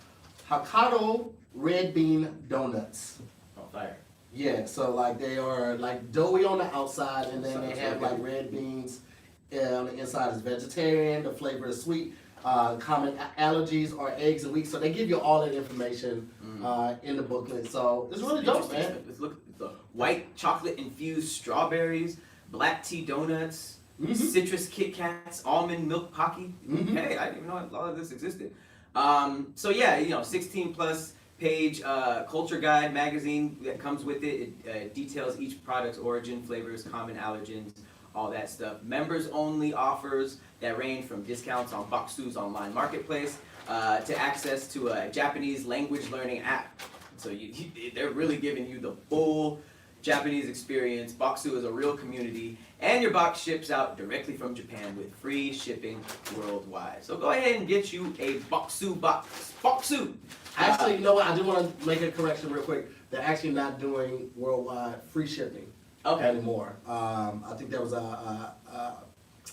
S1: Hokkaido red bean donuts.
S2: Oh, fire.
S1: Yeah, so like they are like doughy on the outside, and then they have like red beans. On the inside is vegetarian. The flavor is sweet. Common allergies are eggs and wheat. So they give you all that information in the booklet. So it's really dope, man.
S2: Let's look at the white chocolate infused strawberries, black tea donuts, citrus Kit Kats, almond milk Pocky. Hey, I didn't even know all of this existed. 16 plus page culture guide magazine that comes with it. It details each product's origin, flavors, common allergens, all that stuff. Members only offers that range from discounts on Boxu's online marketplace to access to a Japanese language learning app. So they're really giving you the full Japanese experience. Boxu is a real community, and your box ships out directly from Japan with free shipping worldwide. So go ahead and get you a Boxu box. Boxu!
S1: Actually, you know what? I do want to make a correction real quick. They're actually not doing worldwide free shipping. Anymore. I think there was a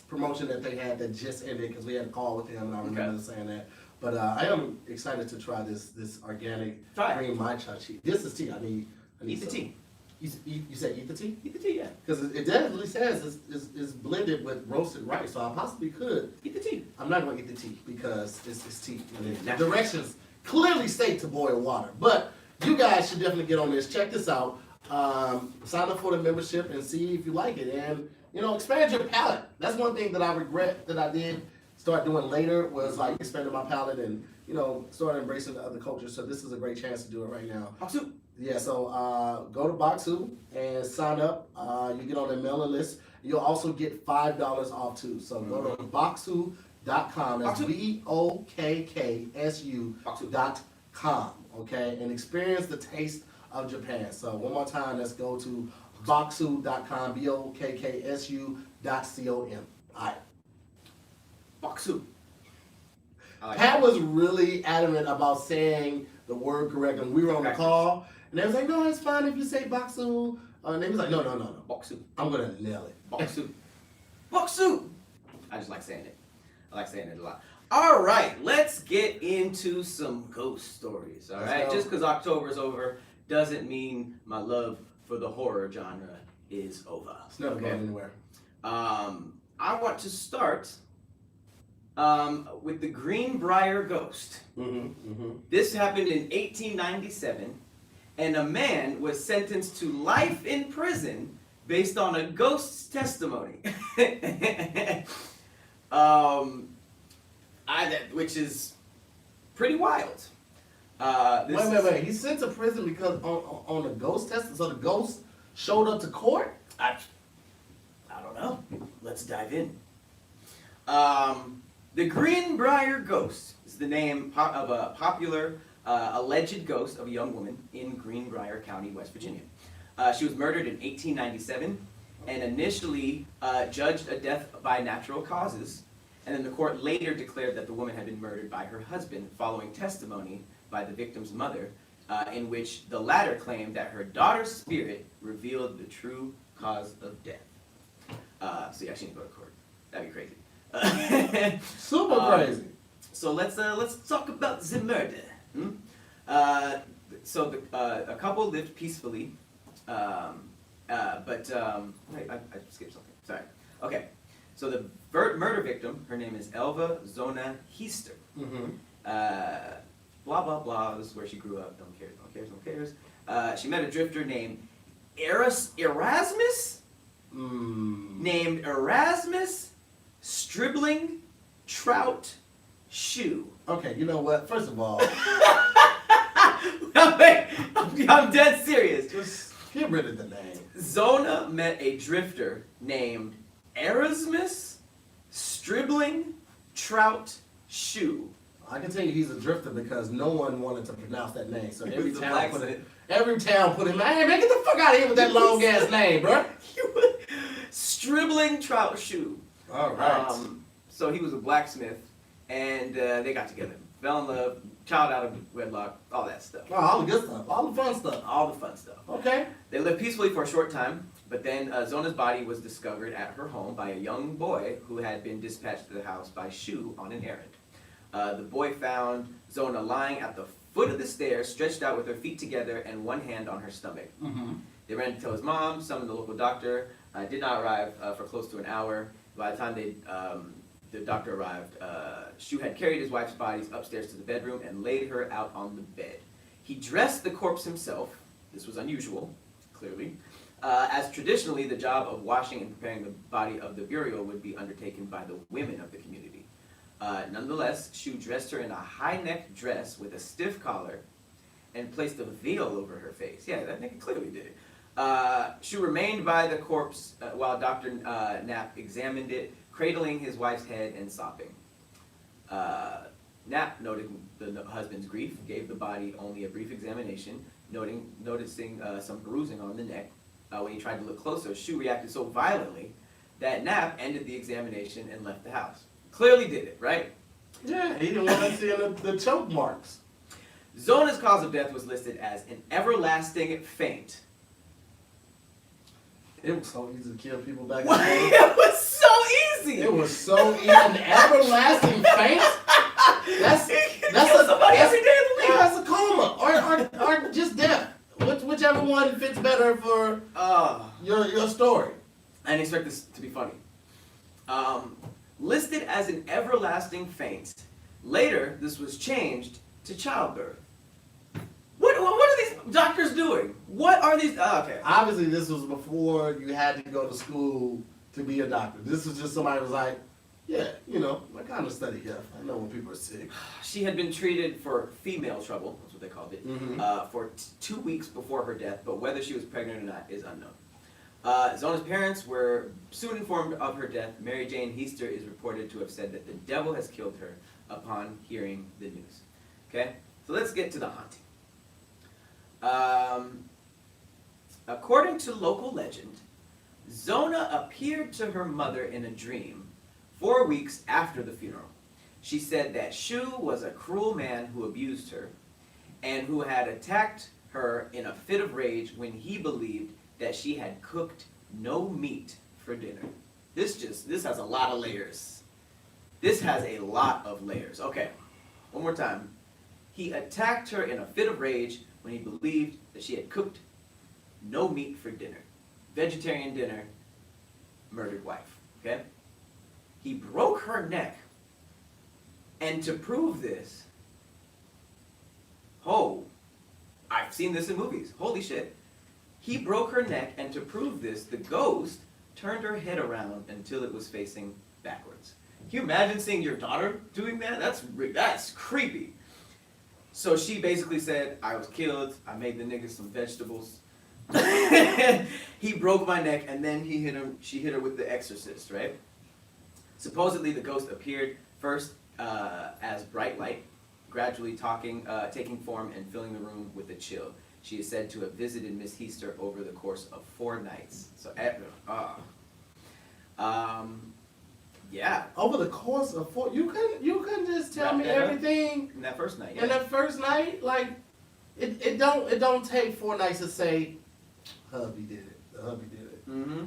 S1: promotion that they had that just ended because we had a call with him, and I remember saying that. But I am excited to try this organic green matcha tea. This is tea. I need
S2: Eat the
S1: some.
S2: tea.
S1: You said eat the tea?
S2: Eat the tea, yeah.
S1: Because it definitely says it's blended with roasted rice, so I possibly could.
S2: Eat the tea.
S1: I'm not going to eat the tea because it's tea. And the directions clearly state to boil water. But you guys should definitely get on this. Check this out. Sign up for the membership and see if you like it, and expand your palate. That's one thing that I regret that I did start doing later, was like expanding my palate and start embracing the other cultures. So this is a great chance to do it right now.
S2: Boxu.
S1: Yeah, so go to Boxu and sign up. You get on the mailing list. You'll also get $5 off too. So go to Boxu.com. That's BOKKSU.com. Okay, and experience the taste of Japan. So one more time, let's go to Boxu.com, BOKKSU.com. Alright.
S2: Boxu.
S1: Pat was really adamant about saying the word correctly. We were on the call, and they was like, no, it's fine if you say Boxu. And they was like, no.
S2: Boxu.
S1: I'm going to nail it.
S2: Boxu. Boxu! I just like saying it. I like saying it a lot. All right, let's get into some ghost stories. All right, just because October's over doesn't mean my love for the horror genre is over.
S1: It's never going anywhere.
S2: I want to start with the Greenbrier ghost. This happened in 1897, and a man was sentenced to life in prison based on a ghost's testimony. Which is pretty wild.
S1: Wait. He's sent to prison because on the ghost test? So the ghost showed up to court?
S2: I don't know. Let's dive in. The Greenbrier ghost is the name of a popular alleged ghost of a young woman in Greenbrier County, West Virginia. She was murdered in 1897 and initially judged a death by natural causes. And then the court later declared that the woman had been murdered by her husband following testimony by the victim's mother, in which the latter claimed that her daughter's spirit revealed the true cause of death. So yeah, she didn't go to court. That'd be crazy.
S1: Super crazy.
S2: So let's talk about the murder. A couple lived peacefully, wait, I skipped something. Sorry. Okay. So the murder victim, her name is Elva Zona Heister. Blah, blah, blah. This is where she grew up. No one cares. She met a drifter named Erasmus? Named Erasmus Stribling Trout Shoe.
S1: Okay, you know what? First of all...
S2: I'm dead serious.
S1: Just get rid of the name.
S2: Zona met a drifter named Erasmus Stribling Trout Shoe.
S1: I can tell you he's a drifter because no one wanted to pronounce that name. So
S2: He
S1: every
S2: was a
S1: town put
S2: blacksmith.
S1: it. Every town put him. Hey man, get the fuck out of here with that long ass name, bro.
S2: Stribbling Trout Shoe.
S1: All right.
S2: So he was a blacksmith, and they got together, fell in love, child out of wedlock, all that stuff.
S1: Oh, all the good stuff, all the fun stuff.
S2: All the fun stuff.
S1: Okay.
S2: They lived peacefully for a short time, but then Zona's body was discovered at her home by a young boy who had been dispatched to the house by Shu on an errand. The boy found Zona lying at the foot of the stairs, stretched out with her feet together and one hand on her stomach.
S1: Mm-hmm.
S2: They ran to tell his mom, summoned the local doctor, did not arrive for close to an hour. By the time the doctor arrived, Shu had carried his wife's bodies upstairs to the bedroom and laid her out on the bed. He dressed the corpse himself. This was unusual, clearly, as traditionally the job of washing and preparing the body of the burial would be undertaken by the women of the community. Nonetheless, Shu dressed her in a high-necked dress with a stiff collar and placed a veil over her face. Yeah, that nigga clearly did it. Shu remained by the corpse while Dr. Knapp examined it, cradling his wife's head and sobbing. Knapp, noting the husband's grief, gave the body only a brief examination, noticing some bruising on the neck. When he tried to look closer, Shu reacted so violently that Knapp ended the examination and left the house. Clearly did it, right?
S1: Yeah, he didn't want to see the choke marks.
S2: Zona's cause of death was listed as an everlasting faint.
S1: It was so easy to kill people back
S2: What?
S1: then.
S2: It was so easy.
S1: It was so easy. An everlasting faint? That's
S2: somebody every day of the week.
S1: Yeah, that's a coma or just death. Whichever one fits better for your story.
S2: I didn't expect this to be funny. Listed as an everlasting faint. Later, this was changed to childbirth. What are these doctors doing? What are these? Okay.
S1: Obviously, this was before you had to go to school to be a doctor. This was just somebody who was like, yeah, I kind of study here. I know when people are sick.
S2: She had been treated for female trouble, that's what they called it, for 2 weeks before her death, but whether she was pregnant or not is unknown. Zona's parents were soon informed of her death. Mary Jane Heister is reported to have said that the devil has killed her upon hearing the news. Okay, so let's get to the haunting. According to local legend, Zona appeared to her mother in a dream 4 weeks after the funeral. She said that Shu was a cruel man who abused her and who had attacked her in a fit of rage when he believed that she had cooked no meat for dinner. This has a lot of layers. This has a lot of layers. Okay, one more time. He attacked her in a fit of rage when he believed that she had cooked no meat for dinner. Vegetarian dinner, murdered wife, okay? He broke her neck, and to prove this, I've seen this in movies, holy shit. He broke her neck, and to prove this, the ghost turned her head around until it was facing backwards. Can you imagine seeing your daughter doing that? That's creepy. So she basically said, I was killed, I made the nigga some vegetables. He broke my neck, and then she hit her with the exorcist, right? Supposedly the ghost appeared first as bright light, gradually taking form and filling the room with a chill. She is said to have visited Miss Heister over the course of 4 nights. So, yeah.
S1: Over the course of 4, you couldn't just tell me everything.
S2: In that first night.
S1: Yeah. In that first night, like it don't take 4 nights to say, hubby did it. The hubby did it. Mm-hmm.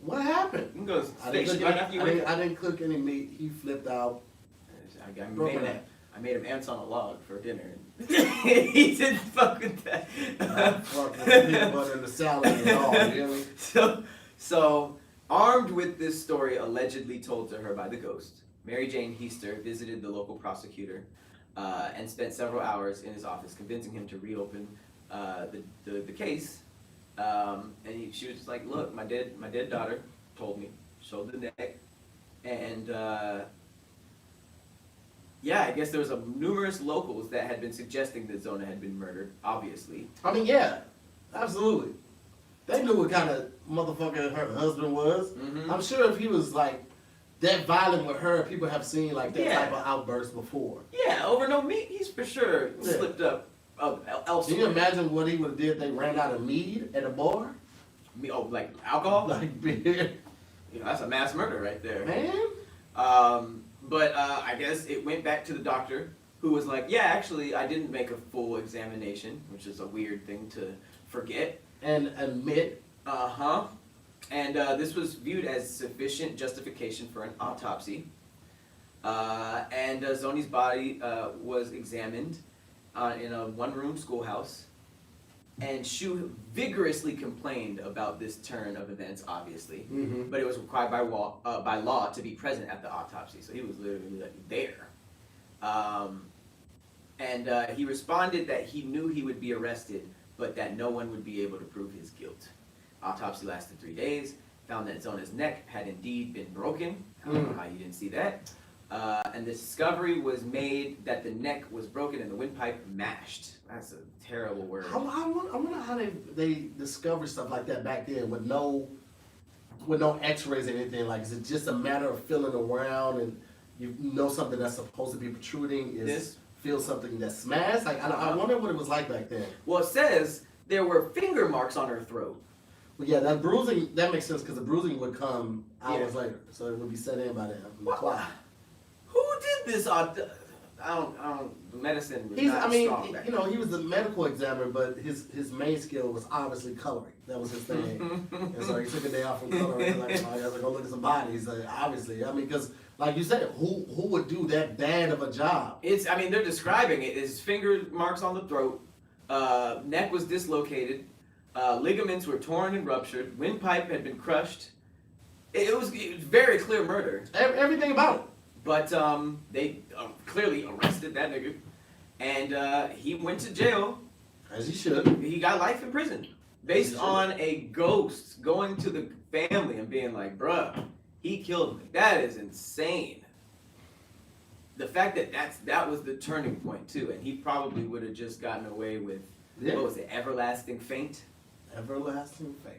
S1: What happened?
S2: You can go station right after you wake up.
S1: I didn't cook any meat. He flipped out.
S2: I made him ants on a log for dinner. He didn't fuck with that.
S1: Fuck with the peanut butter and the salad and all. You know what I mean?
S2: So, armed with this story allegedly told to her by the ghost, Mary Jane Heister visited the local prosecutor and spent several hours in his office convincing him to reopen the case. She was just like, look, my dead daughter told me, showed the neck, and yeah, I guess there was numerous locals that had been suggesting that Zona had been murdered, obviously.
S1: I mean, yeah, absolutely. They knew what kind of motherfucker her husband was. Mm-hmm. I'm sure if he was like that violent with her. People have seen like that
S2: Yeah.
S1: type of outburst before.
S2: Yeah, over no meat, he's for sure
S1: Yeah.
S2: slipped up elsewhere.
S1: Can you imagine what he would have did if they ran out of mead at a bar?
S2: Like alcohol?
S1: Like beer.
S2: That's a mass murder right there.
S1: Man.
S2: But I guess it went back to the doctor, who was like, yeah, actually, I didn't make a full examination, which is a weird thing to forget.
S1: And admit.
S2: Uh-huh. And this was viewed as sufficient justification for an autopsy. And Zoni's body was examined in a one-room schoolhouse. And Shu vigorously complained about this turn of events, obviously.
S1: Mm-hmm.
S2: But it was required by law to be present at the autopsy. So he was literally like there. And he responded that he knew he would be arrested, but that no one would be able to prove his guilt. Autopsy lasted 3 days, found that Zona's neck had indeed been broken. I don't know how you didn't see that. And the discovery was made that the neck was broken and the windpipe mashed. That's a terrible word.
S1: I wonder how they discovered stuff like that back then with no X-rays or anything. Like, is it just a matter of feeling around and you know something that's supposed to be protruding is feel something that's smashed? Like, I wonder what it was like back then.
S2: Well, it says there were finger marks on her throat.
S1: Well, yeah, that bruising, that makes sense because the bruising would come hours later, so it would be set in by then.
S2: Who did this? I don't. Medicine was not strong back then.
S1: He was the medical examiner, but his main skill was obviously coloring. That was his thing. And so he took a day off from coloring. Like, I gotta go look at some bodies. Obviously, because like you said, who would do that bad of a job?
S2: They're describing it as finger marks on the throat, neck was dislocated, ligaments were torn and ruptured, windpipe had been crushed. It was very clear murder.
S1: Everything about it.
S2: But they clearly arrested that nigga, and he went to jail.
S1: As he should.
S2: He got life in prison based on a ghost going to the family and being like, bruh, he killed me. That is insane. The fact that was the turning point too, and he probably would have just gotten away with, what was it, everlasting feint?
S1: Everlasting feint.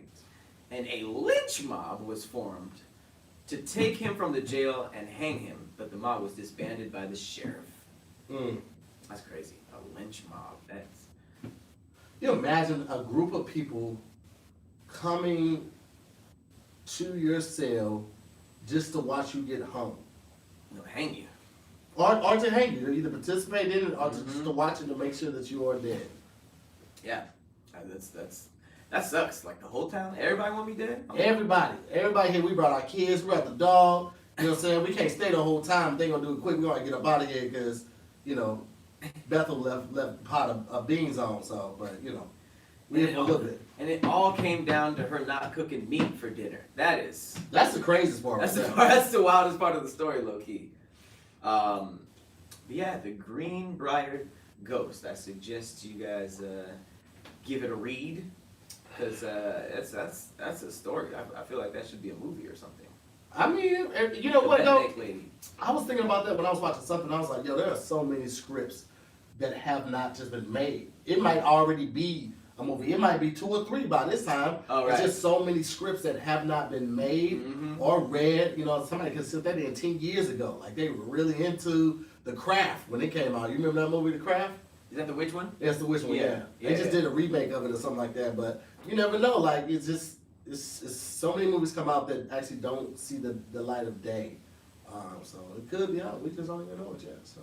S1: And
S2: a lynch mob was formed to take him from the jail and hang him, but the mob was disbanded by the sheriff. That's crazy. A lynch mob. That's.
S1: You imagine a group of people coming to your cell just to watch you get hung.
S2: They'll hang you.
S1: Or to hang you. Either participate in it or just to watch it to make sure that you are dead.
S2: Yeah. That sucks. Like the whole town, everybody want me dead?
S1: Everybody here, we brought our kids, we brought the dog. You know what I'm saying? We can't stay the whole time. They gonna do it quick. We gotta get up out of here because, Bethel left a pot of beans on. So, but we here for a little bit.
S2: And it all came down to her not cooking meat for dinner. That's
S1: the craziest part.
S2: That's the wildest part of the story, low key. But yeah, the Greenbrier Ghost. I suggest you guys give it a read. Because that's a story. I feel like that should be a movie or something.
S1: I mean, you know what though?
S2: Lady.
S1: I was thinking about that when I was watching something. I was like, there are so many scripts that have not just been made. It might already be a movie. It might be 2 or 3 by this time.
S2: Oh, right.
S1: It's just so many scripts that have not been made or read. Somebody could sit there 10 years ago. Like they were really into The Craft when it came out. You remember that movie, The Craft?
S2: Is that the witch one?
S1: That's the witch one. Yeah. They just did a remake of it or something like that. But you never know. Like it's so many movies come out that actually don't see the light of day. So it could be out. We just don't even know it yet. So.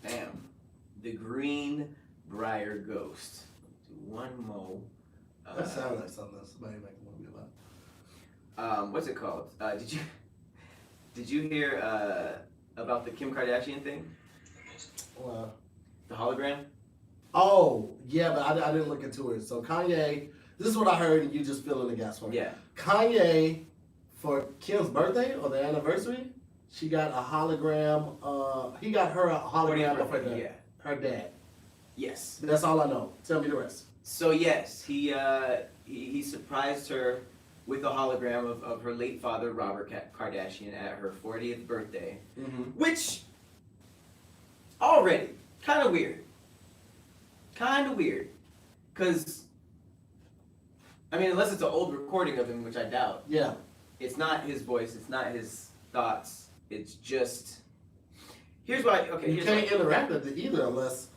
S2: Damn. The Greenbrier Ghost. One more.
S1: That sounds like something that somebody make a movie about.
S2: What's it called? Did you hear about the Kim Kardashian thing? The hologram?
S1: Oh, yeah, but I didn't look into it. So Kanye, this is what I heard, and you just fill in the gaps for me.
S2: Yeah.
S1: Kanye, for Kim's birthday or the anniversary, she got a hologram. He got her a hologram of her dad.
S2: Yes.
S1: That's all I know. Tell me the rest.
S2: So yes, he surprised her with a hologram of her late father, Robert Kardashian, at her 40th birthday, which already kind of weird. Because, unless it's an old recording of him, which I doubt.
S1: Yeah.
S2: It's not his voice, it's not his thoughts, It's just here's why. Okay,
S1: You
S2: here's
S1: can't
S2: why.
S1: interact with it either unless,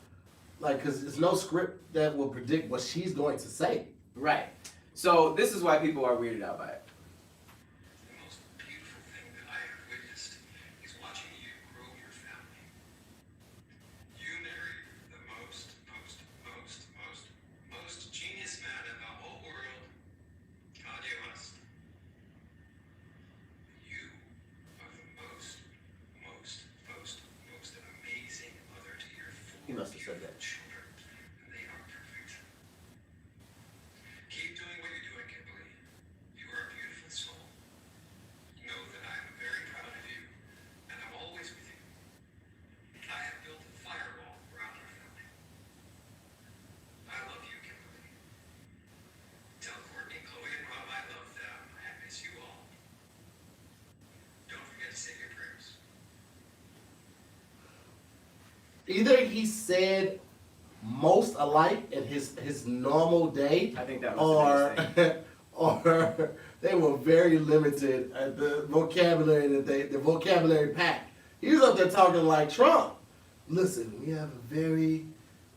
S1: like, because there's no script that will predict what she's going to say.
S2: Right. So this is why people are weirded out by it.
S3: The most beautiful thing that I have witnessed is watching you grow your family. You married the most genius man in the whole world, Kanye West. You are the most amazing mother to your
S2: He
S3: four
S2: must have said that.
S3: children, and they are perfect. Keep doing what you're doing, Kimberly. You are a beautiful soul. Know that I am very proud of you, and I'm always with you. I have built a firewall around our family. I love you, Kimberly. Tell Courtney, Chloe, and Rob I love them. I miss you all. Don't forget to say your prayers.
S1: Either he said most alike in his normal day,
S2: I think that was the biggest thing.
S1: or they were very limited at the vocabulary the vocabulary pack. He was up there talking like Trump. Listen, we have a very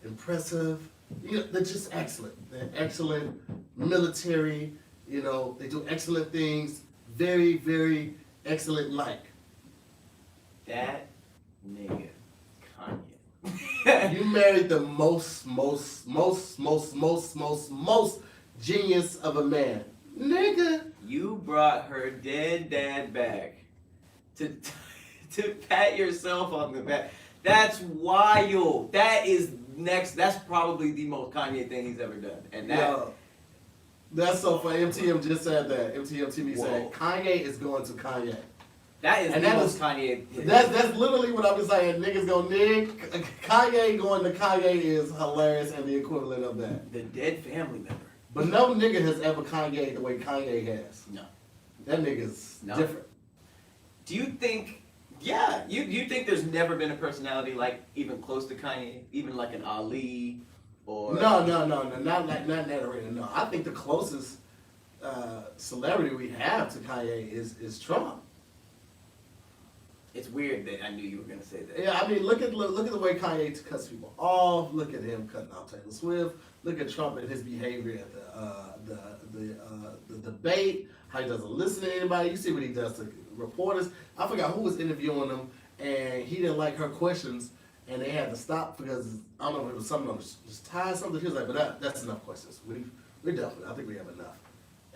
S1: impressive, they're just excellent. They're excellent military, they do excellent things, very, very excellent like.
S2: That nigga, Kanye.
S1: You married the most genius of a man. Nigga.
S2: You brought her dead dad back to pat yourself on the back. That's wild. That is next. That's probably the most Kanye thing he's ever done. And that.
S1: Yo, that's so funny. MTM just said that. MTM TV
S2: Whoa.
S1: said Kanye is going to Kanye.
S2: That is
S1: And
S2: the
S1: that
S2: most
S1: is-
S2: Kanye. hit.
S1: That's literally what I've been saying. Niggas go, Kanye going to Kanye is hilarious and the equivalent of that.
S2: The dead family member.
S1: But no nigga has ever Kanye the way Kanye has.
S2: No.
S1: That nigga's
S2: No.
S1: different.
S2: Do you think? Yeah. You think there's never been a personality like even close to Kanye, even like an Ali, or
S1: No, not in that arena. No, I think the closest celebrity we have to Kanye is Trump.
S2: It's weird that I knew you were gonna say that.
S1: Yeah, I mean, look at the way Kanye cuts people off. Look at him cutting off Taylor Swift. Look at Trump and his behavior at the debate. How he doesn't listen to anybody. You see what he does to reporters. I forgot who was interviewing him, and he didn't like her questions, and they had to stop because I don't know if it was something on his tie or something. He was like, "But that's enough questions. We're done with it. I think we have enough."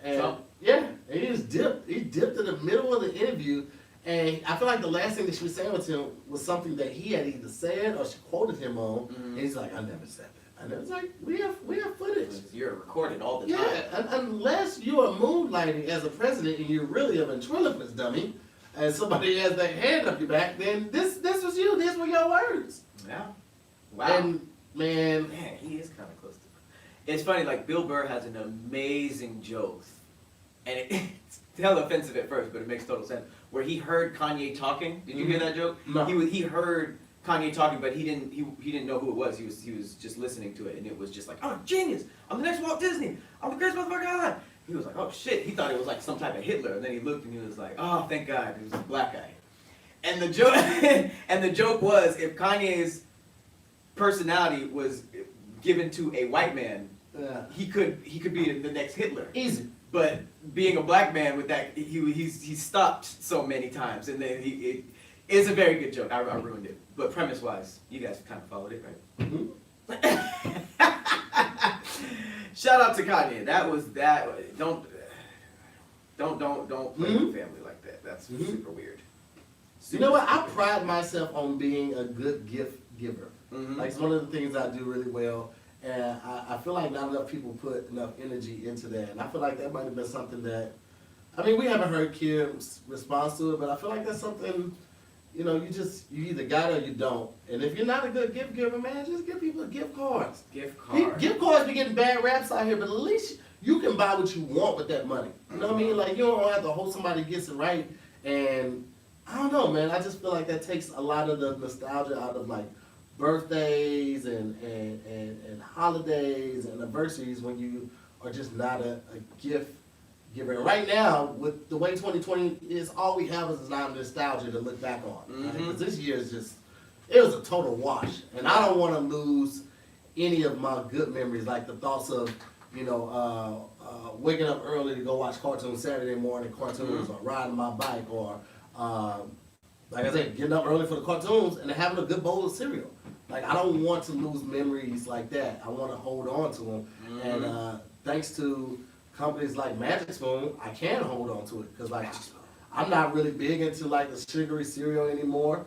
S1: And
S2: Trump?
S1: yeah, and he just dipped. He dipped in the middle of the interview. And I feel like the last thing that she was saying with him was something that he had either said or she quoted him on.
S2: Mhm.
S1: And he's like, I never said that. And it was like, we have footage.
S2: You're recorded all the time.
S1: Yeah, unless you are moonlighting as a president and you're really a ventriloquist dummy, and somebody has their hand up your back, then this was you. These were your words.
S2: Yeah. Wow.
S1: And man,
S2: He is kind of close to. It's funny, like Bill Burr has an amazing joke, and it's hella offensive at first, but it makes total sense. Where he heard Kanye talking. Did you hear that joke?
S1: No.
S2: He heard Kanye talking, but he didn't know who it was. He was just listening to it, and it was just like, oh, genius! I'm the next Walt Disney. I'm the greatest motherfucker alive. He was like, oh shit! He thought it was like some type of Hitler, and then he looked and he was like, oh, thank God, it was a black guy. And the joke, and the joke was, if Kanye's personality was given to a white man,
S1: yeah,
S2: he could be the next Hitler.
S1: easy.
S2: But being a black man with that, he stopped so many times, and then it is a very good joke. I ruined it, but premise wise, you guys kind of followed it, right?
S1: Mm-hmm.
S2: Shout out to Kanye. That was that. Don't play with family like that. That's super weird.
S1: You know what? I pride myself on being a good gift giver.
S2: Mhm.
S1: Like, it's one of the things I do really well. And I feel like not enough people put enough energy into that. And I feel like that might have been something that, I mean, we haven't heard Kim's response to it, but I feel like that's something, you either got it or you don't. And if you're not a good gift giver, man, just give people gift cards.
S2: Gift card.
S1: Gift cards be getting bad raps out here, but at least you can buy what you want with that money. You know what I mean? Like, you don't have to hope somebody gets it right. And I don't know, man. I just feel like that takes a lot of the nostalgia out of, like, birthdays and holidays and anniversaries when you are just not a gift get rid of. Right now, with the way 2020 is, all we have is now nostalgia to look back on. Right? 'Cause this year is just, it was a total wash. And I don't want to lose any of my good memories, like the thoughts of, waking up early to go watch cartoons Saturday morning cartoons, or riding my bike, or like I said, getting up early for the cartoons and having a good bowl of cereal. Like, I don't want to lose memories like that. I want to hold on to them. And thanks to companies like Magic Spoon, I can hold on to it. Because, like, I'm not really big into, like, the sugary cereal anymore.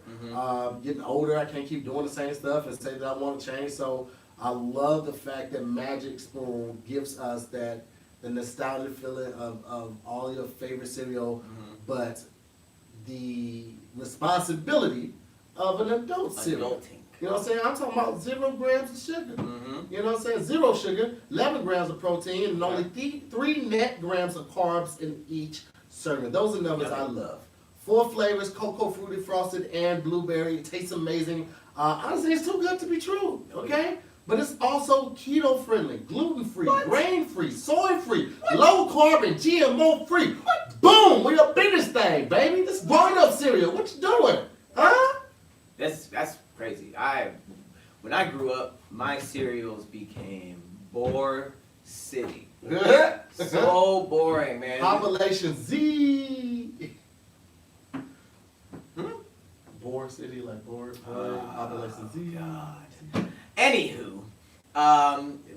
S1: Getting older, I can't keep doing the same stuff and say that I want to change. So I love the fact that Magic Spoon gives us the nostalgia feeling of all your favorite cereal, but the responsibility of an adult cereal.
S2: Adulting.
S1: You know what I'm saying? I'm talking about 0 grams of sugar. You know what I'm saying? 0 sugar, 11 grams of protein, and only 3 net grams of carbs in each serving. Those are numbers I love. 4 flavors: cocoa, fruity, frosted, and blueberry. It tastes amazing. Honestly, it's too good to be true. Okay? But it's also keto friendly, gluten free, grain free, soy free, low carb, GMO free. Boom! We up in this thing, baby. This grown up cereal. What you doing? Huh?
S2: That's crazy. When I grew up, my cereals became Bore City. So boring, man.
S1: Population Z. Bore City, like Bore. Population Z.
S2: God. Anywho,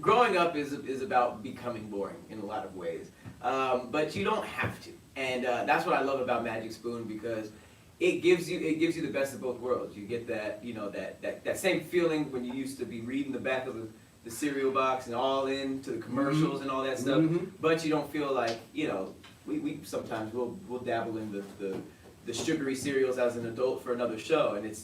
S2: growing up is about becoming boring in a lot of ways, but you don't have to, and that's what I love about Magic Spoon, because it gives you the best of both worlds. You get that that same feeling when you used to be reading the back of the cereal box and all into the commercials and all that stuff, but you don't feel like, we sometimes we'll dabble in the sugary cereals as an adult for another show, and it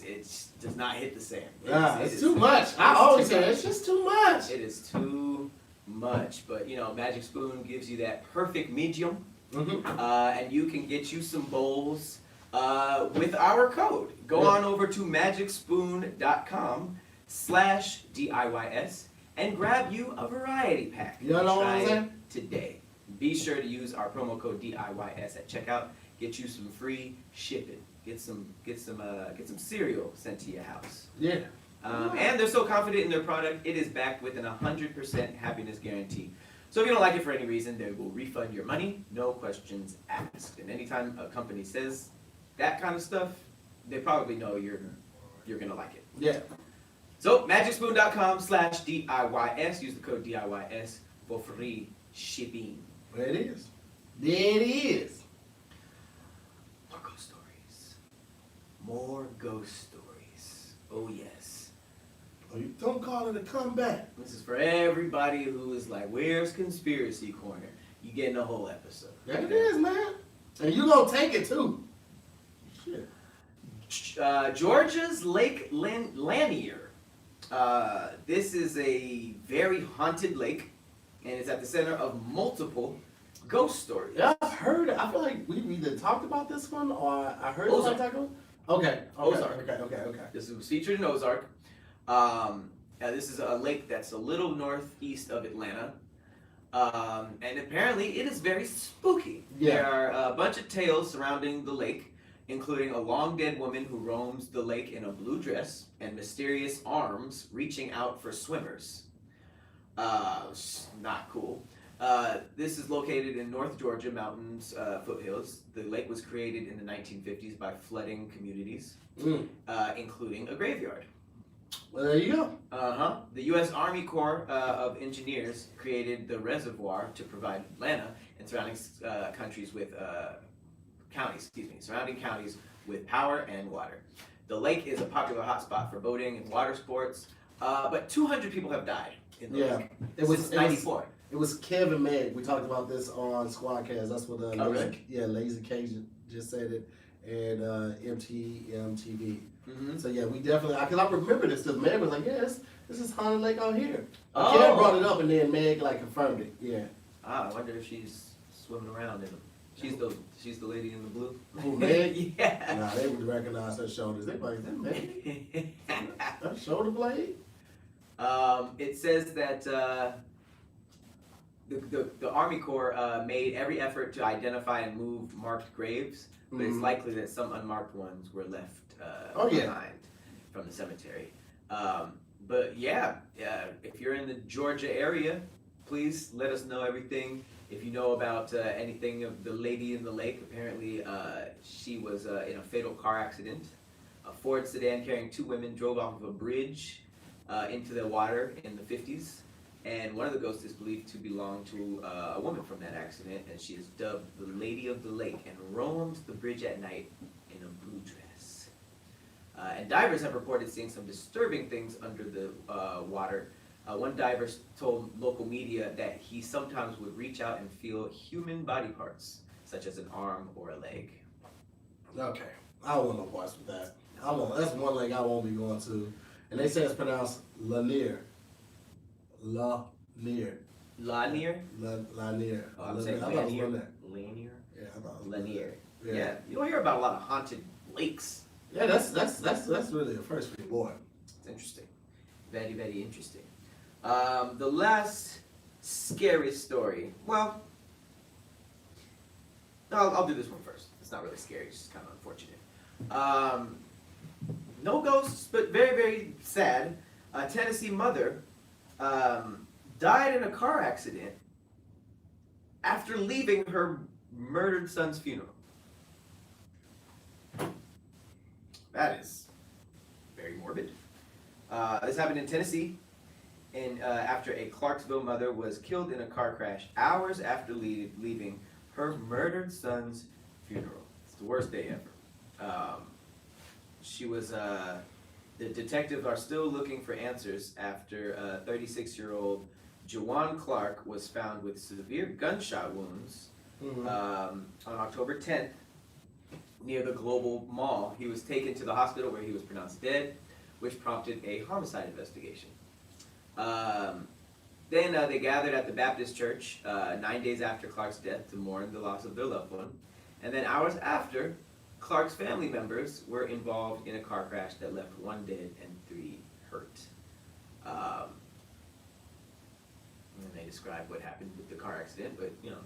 S2: does not hit the same.
S1: It's too much. I always say it's just too much.
S2: It is too much, but Magic Spoon gives you that perfect medium, and you can get you some bowls with our code. Go on over to magicspoon.com/DIYS and grab you a variety pack.
S1: You know what I'm saying?
S2: Today. Be sure to use our promo code DIYS at checkout. Get you some free shipping. Get some cereal sent to your house.
S1: Yeah.
S2: And they're so confident in their product, it is backed with an 100% happiness guarantee. So if you don't like it for any reason, they will refund your money, no questions asked. And anytime a company says that kind of stuff, they probably know you're gonna like it.
S1: Yeah.
S2: So magicspoon.com/DIYS. Use the code DIYS for free shipping.
S1: There it is. There it is.
S2: More ghost stories. Oh yes.
S1: Oh, you don't call it a comeback.
S2: This is for everybody who is like, where's Conspiracy Corner? You getting a whole episode.
S1: There it is, man. And you gonna take it too. Shit.
S2: Georgia's Lake Lanier. This is a very haunted lake, and it's at the center of multiple ghost stories.
S1: Yeah, I've heard it. I feel like we've either talked about this one or I heard
S2: Ozark.
S1: it. Okay.
S2: Ozark.
S1: Okay.
S2: This was featured in Ozark. This is a lake that's a little northeast of Atlanta. And apparently it is very spooky.
S1: Yeah.
S2: There are a bunch of tales surrounding the lake, including a long dead woman who roams the lake in a blue dress and mysterious arms reaching out for swimmers. Not cool. This is located in North Georgia mountains, foothills. The lake was created in the 1950s by flooding communities, including a graveyard.
S1: Well, there you go.
S2: The U.S. Army Corps of Engineers created the reservoir to provide Atlanta and surrounding counties with power and water. The lake is a popular hotspot for boating and water sports, but 200 people have died in the lake since '94.
S1: It was Kevin Meg. We talked about this on Squadcast. That's what Lazy Cajun just said it, and MTV. So yeah, we definitely. Because I remember this. Because Meg was like, "Yeah, this is Haunted Lake out here." Kev brought it up, and then Meg confirmed it. Yeah.
S2: I wonder if she's swimming around in them. She's the lady in the blue.
S1: Who, Meg?
S2: Yeah.
S1: Nah, they would recognize her shoulders. They like that Meg. Her shoulder blade.
S2: It says that the Army Corps made every effort to identify and move marked graves, but it's likely that some unmarked ones were left behind from the cemetery. But yeah, if you're in the Georgia area, please let us know everything. If you know about anything of the lady in the lake, apparently she was in a fatal car accident. A Ford sedan carrying 2 women drove off of a bridge into the water in the 50s. And one of the ghosts is believed to belong to a woman from that accident, and she is dubbed the Lady of the Lake and roams the bridge at night in a blue dress. And divers have reported seeing some disturbing things under the water. One diver told local media that he sometimes would reach out and feel human body parts, such as an arm or a leg.
S1: Okay, I don't want no parts with that. That's one leg I won't be going to. And they say it's pronounced Lanier. Lanier.
S2: Lanier?
S1: Lanier.
S2: Oh, I'm saying Lanier. Lanier?
S1: Yeah, I thought it was
S2: Lanier.
S1: Yeah.
S2: Yeah, you don't hear about a lot of haunted lakes.
S1: Yeah, that's really a first for your boy.
S2: It's interesting. Very, very interesting. The last scary story. Well, I'll do this one first. It's not really scary. It's just kind of unfortunate. No ghosts, but very, very sad. A Tennessee mother died in a car accident after leaving her murdered son's funeral. That is very morbid. This happened in Tennessee, and after a Clarksville mother was killed in a car crash hours after leaving her murdered son's funeral. It's the worst day ever. She was, the detectives are still looking for answers after 36-year-old Jawan Clark was found with severe gunshot wounds on October 10th near the Global Mall. He was taken to the hospital where he was pronounced dead, which prompted a homicide investigation. Then they gathered at the Baptist church 9 days after Clark's death to mourn the loss of their loved one. And then hours after, Clark's family members were involved in a car crash that left 1 dead and 3 hurt. And they described what happened with the car accident, but 2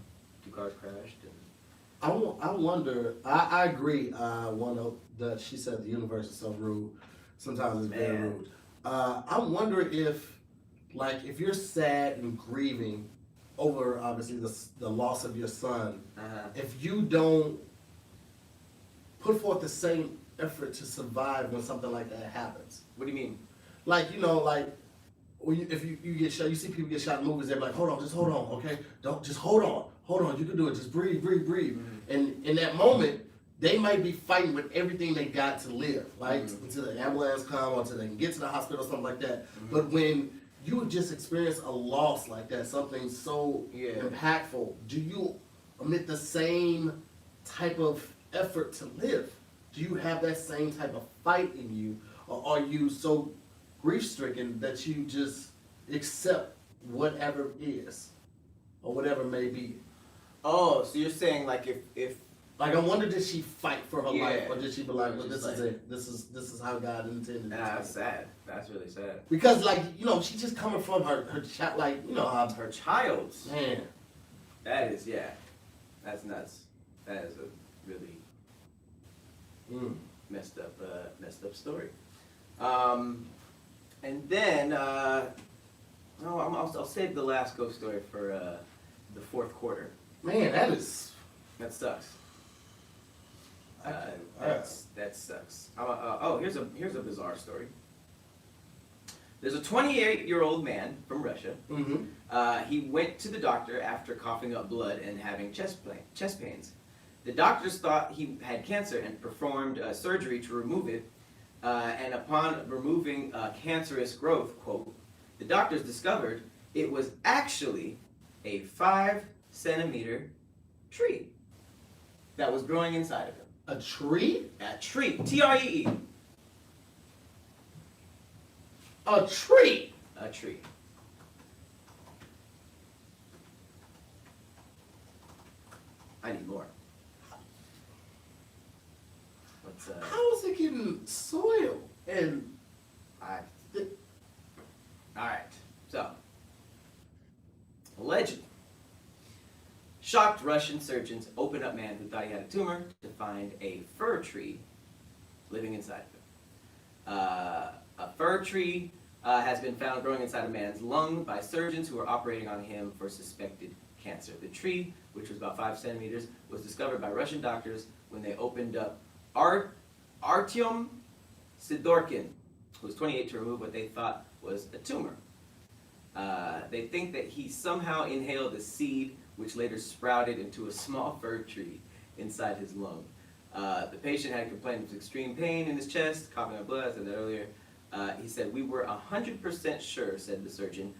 S2: cars crashed. And
S1: I wonder. I agree. That she said the universe is so rude. Sometimes it's very rude. I wonder if you're sad and grieving over obviously the loss of your son, if you don't put forth the same effort to survive when something like that happens.
S2: What do you mean?
S1: If you get shot, you see people get shot in movies. They're like, hold on, okay? Just hold on. You can do it. Just breathe. Mm-hmm. And in that moment, they might be fighting with everything they got to live, until the ambulance come or until they can get to the hospital, something like that. Mm-hmm. But when you just experience a loss like that, something so impactful, do you emit the same type of effort to live? Do you have that same type of fight in you, or are you so grief-stricken that you just accept whatever is, or whatever may be?
S2: Oh, so you're saying if
S1: I wonder, did she fight for her life, or did she be like, well, this
S2: like,
S1: is it. This is how God intended it.
S2: That's sad. That's really sad.
S1: Because she's just coming from her child,
S2: her child.
S1: Man.
S2: That is that's nuts. That is a really messed up story. And then I'll save the last ghost story for the fourth quarter.
S1: Man,
S2: that sucks. That sucks. Here's a bizarre story. There's a 28-year-old man from Russia. Mm-hmm. He went to the doctor after coughing up blood and having chest pains. The doctors thought he had cancer and performed surgery to remove it. And upon removing cancerous growth, quote, the doctors discovered it was actually a 5-centimeter tree that was growing inside of him.
S1: A tree?
S2: A tree. T-R-E-E.
S1: A tree?
S2: A tree. I need more.
S1: How is it getting soil? And
S2: Alright. So, allegedly, Shocked Russian surgeons opened up man who thought he had a tumor to find a fir tree living inside of him. A fir tree has been found growing inside a man's lung by surgeons who were operating on him for suspected cancer. The tree, which was about 5 centimeters, was discovered by Russian doctors when they opened up Artyom Sidorkin, who was 28, to remove what they thought was a tumor. They think that he somehow inhaled a seed, which later sprouted into a small fir tree inside his lung. The patient had complained of extreme pain in his chest, coughing up blood, I said that earlier. He said, "We were 100% sure," said the surgeon.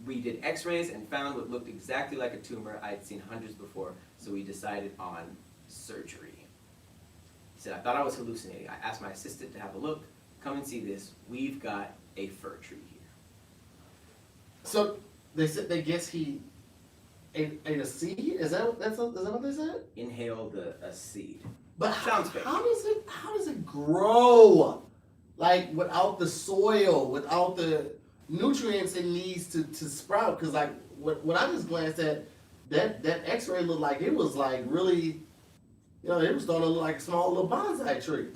S2: "We did x-rays and found what looked exactly like a tumor I had seen hundreds before, so we decided on surgery." He said, "I thought I was hallucinating. I asked my assistant to have a look. Come and see this. We've got a fir tree here."
S1: So they said they guess he ate a seed. Is that what they said?
S2: Inhaled a seed.
S1: But
S2: Sounds fake.
S1: how does it grow? Like without the soil, without the nutrients it needs to sprout? Because like what I just glanced at, that X-ray looked like it was like really, it was starting to look like a small little bonsai tree.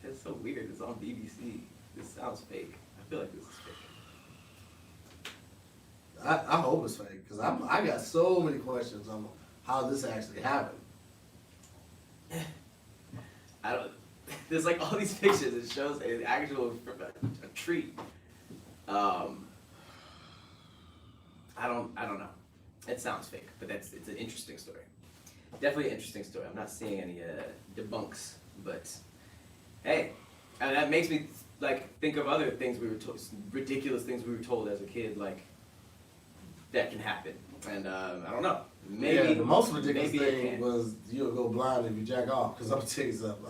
S2: It's so weird. It's on BBC. This sounds fake. I feel like this is fake.
S1: I hope it's fake because I got so many questions on how this actually happened.
S2: I don't. There's like all these pictures. It shows an actual a tree. I don't know. It sounds fake, but it's an interesting story. Definitely an interesting story. I'm not seeing any debunks, but hey, and that makes me like think of other things we were told, ridiculous things we were told as a kid, like that can happen. And I don't know. Maybe
S1: the most ridiculous
S2: maybe it
S1: thing
S2: can.
S1: was you'll go blind if you jack off. Because I'm gonna tell you something.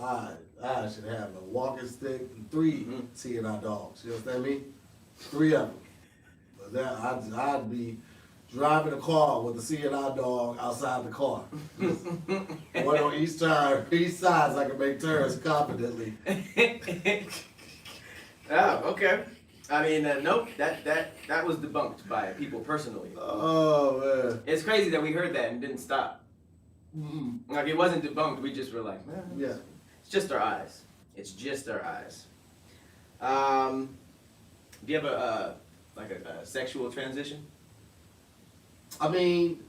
S1: I should have a walking stick and 3 CNI dogs. You understand me? 3 of them. But that I'd be driving a car with a CNI dog outside the car. One on each side so I can make turns confidently.
S2: Oh, okay. I mean, nope. That was debunked by people personally.
S1: Oh man.
S2: It's crazy that we heard that and didn't stop.
S1: Mm-hmm.
S2: Like it wasn't debunked. We just were like, man,
S1: Yeah.
S2: it's just our eyes. It's just our eyes. Do you have a sexual transition?
S1: I mean,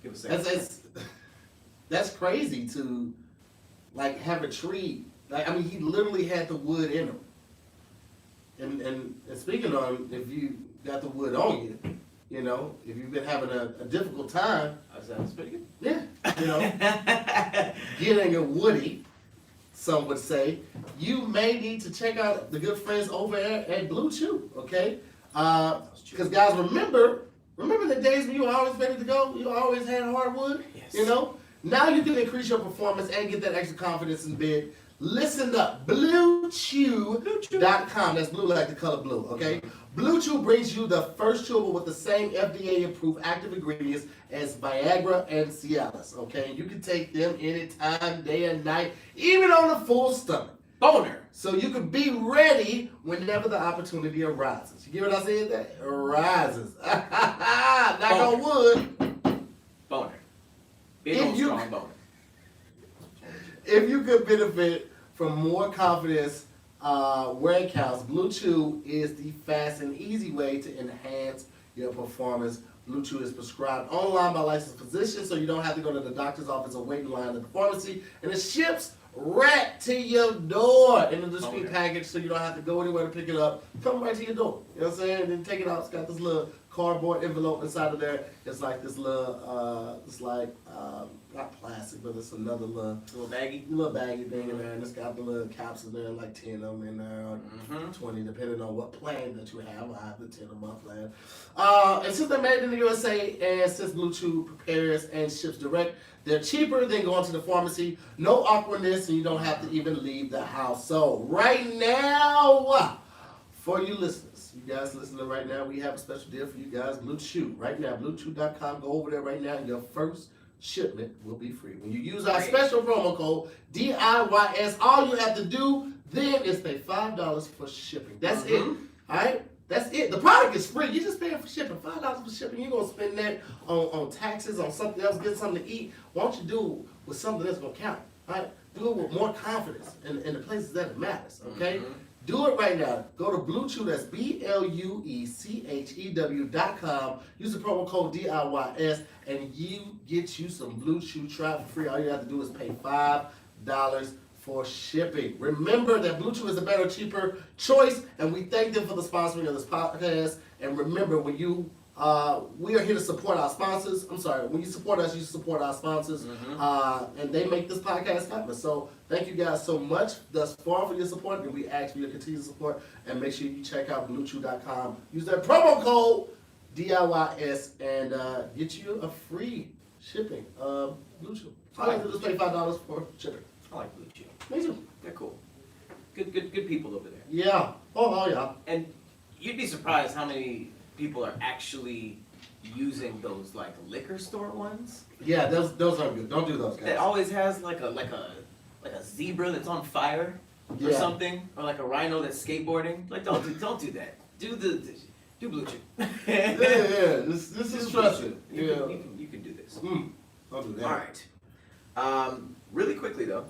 S2: Give us a second.
S1: that's crazy to like have a tree. Like I mean, he literally had the wood in him. And speaking on, if you got the wood on you, if you've been having a difficult time,
S2: That sounds pretty good.
S1: yeah, getting a woody, some would say, you may need to check out the good friends over at Blue Chew, okay? Because guys, remember the days when you were always ready to go? You always had hardwood,
S2: Yes.
S1: Now you can increase your performance and get that extra confidence in bed. Listen up, BlueChew.com. That's blue like the color blue, okay? Blue Chew brings you the first chewable with the same FDA-approved active ingredients as Viagra and Cialis, okay? You can take them anytime, day and night, even on a full stomach.
S2: Boner.
S1: So you can be ready whenever the opportunity arises. You get what I said there? Arises. Knock on wood.
S2: Boner. Big
S1: If
S2: old
S1: you-
S2: strong boner.
S1: If you could benefit from more confidence wearing counts, Blue Chew is the fast and easy way to enhance your performance. Blue Chew is prescribed online by licensed physicians, so you don't have to go to the doctor's office or wait in line at the pharmacy. And it ships right to your door in a discreet package, so you don't have to go anywhere to pick it up. Come right to your door. You know what I'm saying? And then take it out. It's got this little cardboard envelope inside of there. It's like this little, not plastic, but it's another little
S2: Baggy.
S1: baggy thing in there, and it's got the little caps in there, like 10 of them in there, or 20, depending on what plan that you have. I have the 10-a-month plan. And since they're made in the USA, and since Blue Chew prepares and ships direct, they're cheaper than going to the pharmacy. No awkwardness, and you don't have to even leave the house. So right now, for you listeners, you guys listening right now, we have a special deal for you guys. Blue Chew, right now, BlueChew.com. Go over there right now, and your first shipment will be free. When you use our special promo code DIYS, all you have to do then is pay $5 for shipping. That's it. All right? That's it. The product is free. You're just paying for shipping. $5 for shipping. You're gonna spend that on taxes, on something else, get something to eat. Why don't you do it with something that's gonna count? Right? Do it with more confidence in the places that it matters. Okay?
S2: Mhm.
S1: Do it right now. Go to Blue Chew, that's BLUECHEW.com. Use the promo code DIYS and you get you some Blue Chew. Try it for free. All you have to do is pay $5 for shipping. Remember that Blue Chew is a better, cheaper choice, and we thank them for the sponsoring of this podcast. And remember, when you we are here to support our sponsors. I'm sorry, when you support us, you support our sponsors, and they make this podcast happen. So thank you guys so much thus far for your support, and we ask for your continued support. And make sure you check out BlueChew.com. Use that promo code DIYS and get you a free shipping of Blue Chew. All you have to do is pay $5 for shipping.
S2: I like Blue Chew.
S1: Me too.
S2: They're cool. Good people over there.
S1: Yeah. Oh yeah.
S2: And you'd be surprised how many people are actually using those like liquor store ones.
S1: Yeah, those are good. Don't do those, guys.
S2: That always has like a zebra that's on fire or
S1: Yeah.
S2: something, or like a rhino that's skateboarding. Like don't do that. Do Blue Chew.
S1: Yeah. This is trusted. Yeah.
S2: You can do this.
S1: Don't do that.
S2: All right. Really quickly though,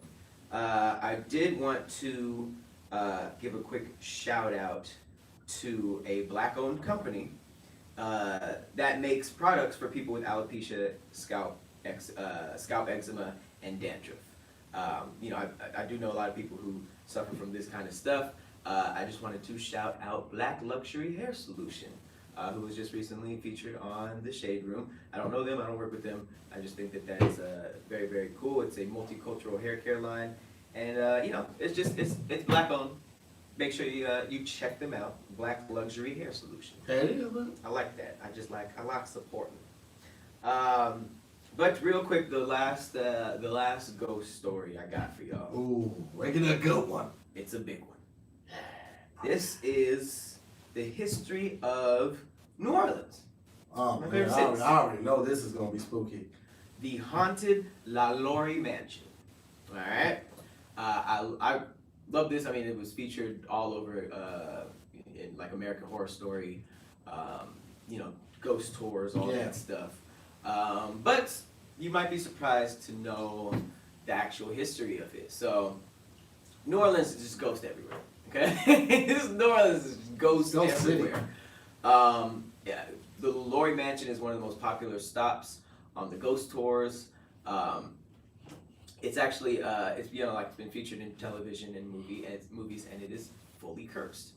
S2: I did want to give a quick shout out to a black-owned company that makes products for people with alopecia, scalp eczema, and dandruff. I do know a lot of people who suffer from this kind of stuff. I just wanted to shout out Black Luxury Hair Solution, who was just recently featured on The Shade Room. I don't know them, I don't work with them. I just think that is very, very cool. It's a multicultural hair care line, and it's black owned. Make sure you check them out. Black Luxury Hair Solution.
S1: Hey, it is, man.
S2: I like that. I like supporting. But real quick, the last ghost story I got for y'all.
S1: Ooh, making a good one.
S2: It's a big one. This is the history of New Orleans.
S1: Oh,
S2: My
S1: man,
S2: favorite
S1: I already know this is gonna be spooky.
S2: The haunted La Laurie Mansion. All right. I love this. I mean, it was featured all over in like American Horror Story, ghost tours, all that stuff. But you might be surprised to know the actual history of it. So, New Orleans is just ghost everywhere. Okay, New Orleans is ghost everywhere. The Laurie Mansion is one of the most popular stops on the ghost tours. It's actually it's been featured in television and movies, and it is fully cursed.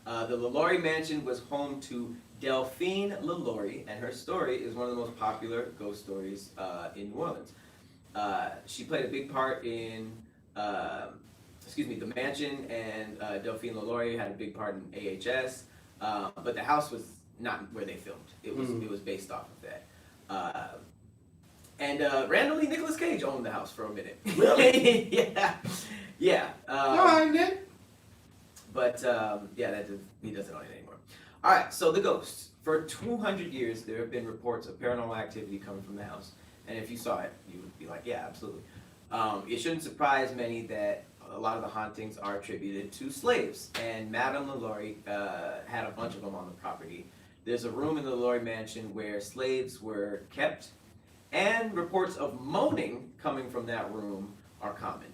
S2: The LaLaurie Mansion was home to Delphine LaLaurie, and her story is one of the most popular ghost stories in New Orleans. She played a big part in the mansion, and Delphine LaLaurie had a big part in AHS, but the house was not where they filmed. It was based off of that. And randomly, Nicolas Cage owned the house for a minute.
S1: Really?
S2: yeah.
S1: Alright, Nick.
S2: But he doesn't own it anymore. All right, so the ghosts. For 200 years, there have been reports of paranormal activity coming from the house, and if you saw it, you would be like, yeah, absolutely. It shouldn't surprise many that a lot of the hauntings are attributed to slaves, and Madame LaLaurie had a bunch of them on the property. There's a room in the LaLaurie Mansion where slaves were kept, and reports of moaning coming from that room are common.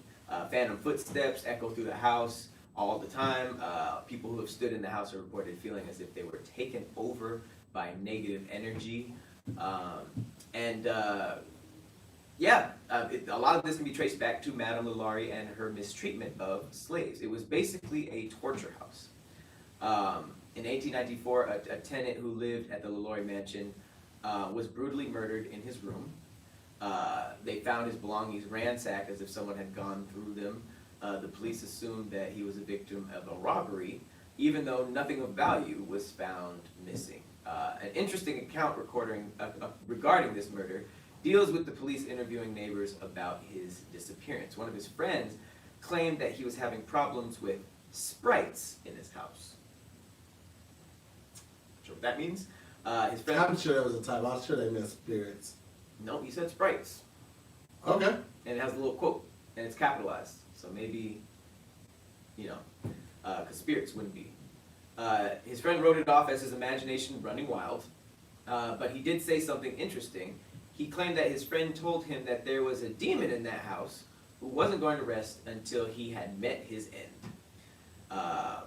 S2: Phantom footsteps echo through the house all the time. People who have stood in the house have reported feeling as if they were taken over by negative energy. A lot of this can be traced back to Madame LaLaurie and her mistreatment of slaves. It was basically a torture house. In 1894, a tenant who lived at the LaLaurie Mansion was brutally murdered in his room. They found his belongings ransacked as if someone had gone through them. The police assumed that he was a victim of a robbery, even though nothing of value was found missing. An interesting account regarding this murder deals with the police interviewing neighbors about his disappearance. One of his friends claimed that he was having problems with sprites in his house. Not sure what that means. His friend.
S1: I'm sure there was a time. I'm sure they meant spirits.
S2: No, he said sprites.
S1: Okay.
S2: And it has a little quote, and it's capitalized. So maybe, because spirits wouldn't be. His friend wrote it off as his imagination running wild, but he did say something interesting. He claimed that his friend told him that there was a demon in that house who wasn't going to rest until he had met his end,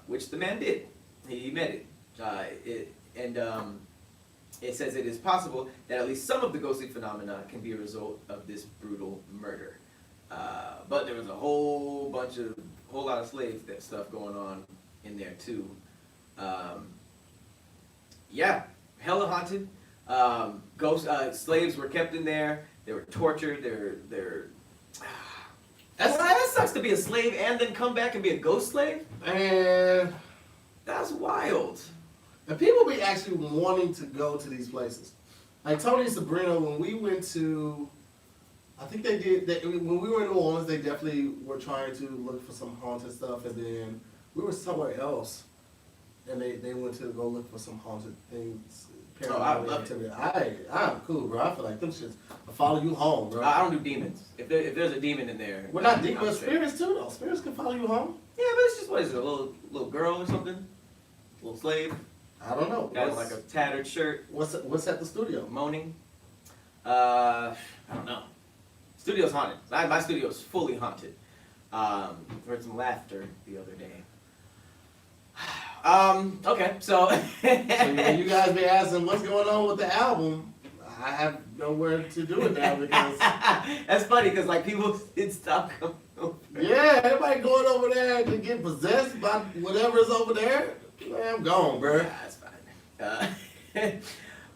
S2: which the man did. He met it. It says it is possible that at least some of the ghostly phenomena can be a result of this brutal murder. But there was a whole lot of slave stuff going on in there too. Yeah, hella haunted. Slaves were kept in there. They were tortured. That sucks to be a slave and then come back and be a ghost slave.
S1: And
S2: That's wild.
S1: And people be actually wanting to go to these places. Like Tony and Sabrina, when we went to, I think when we were in New Orleans, they definitely were trying to look for some haunted stuff. And then we were somewhere else, and they went to go look for some haunted things.
S2: I love
S1: activity. I'm cool, bro. I feel like them shits will follow you home, bro.
S2: I don't do demons. If there's a demon in there,
S1: We're not demons,
S2: I'm
S1: but
S2: safe.
S1: spirits too, though. Spirits can follow you home.
S2: Yeah, but it's just, what is it, a little girl or something? A little slave?
S1: I don't know.
S2: Got like a tattered shirt,
S1: What's at the studio?
S2: moaning. I don't know. Studio's haunted. My studio's fully haunted. Heard some laughter the other day. Okay, so.
S1: So when you guys be asking what's going on with the album, I have nowhere to do it now because
S2: That's funny because like people did stop coming over.
S1: yeah, everybody going over there to get possessed by whatever's over there. Man, I'm gone, bro.
S2: That's fine.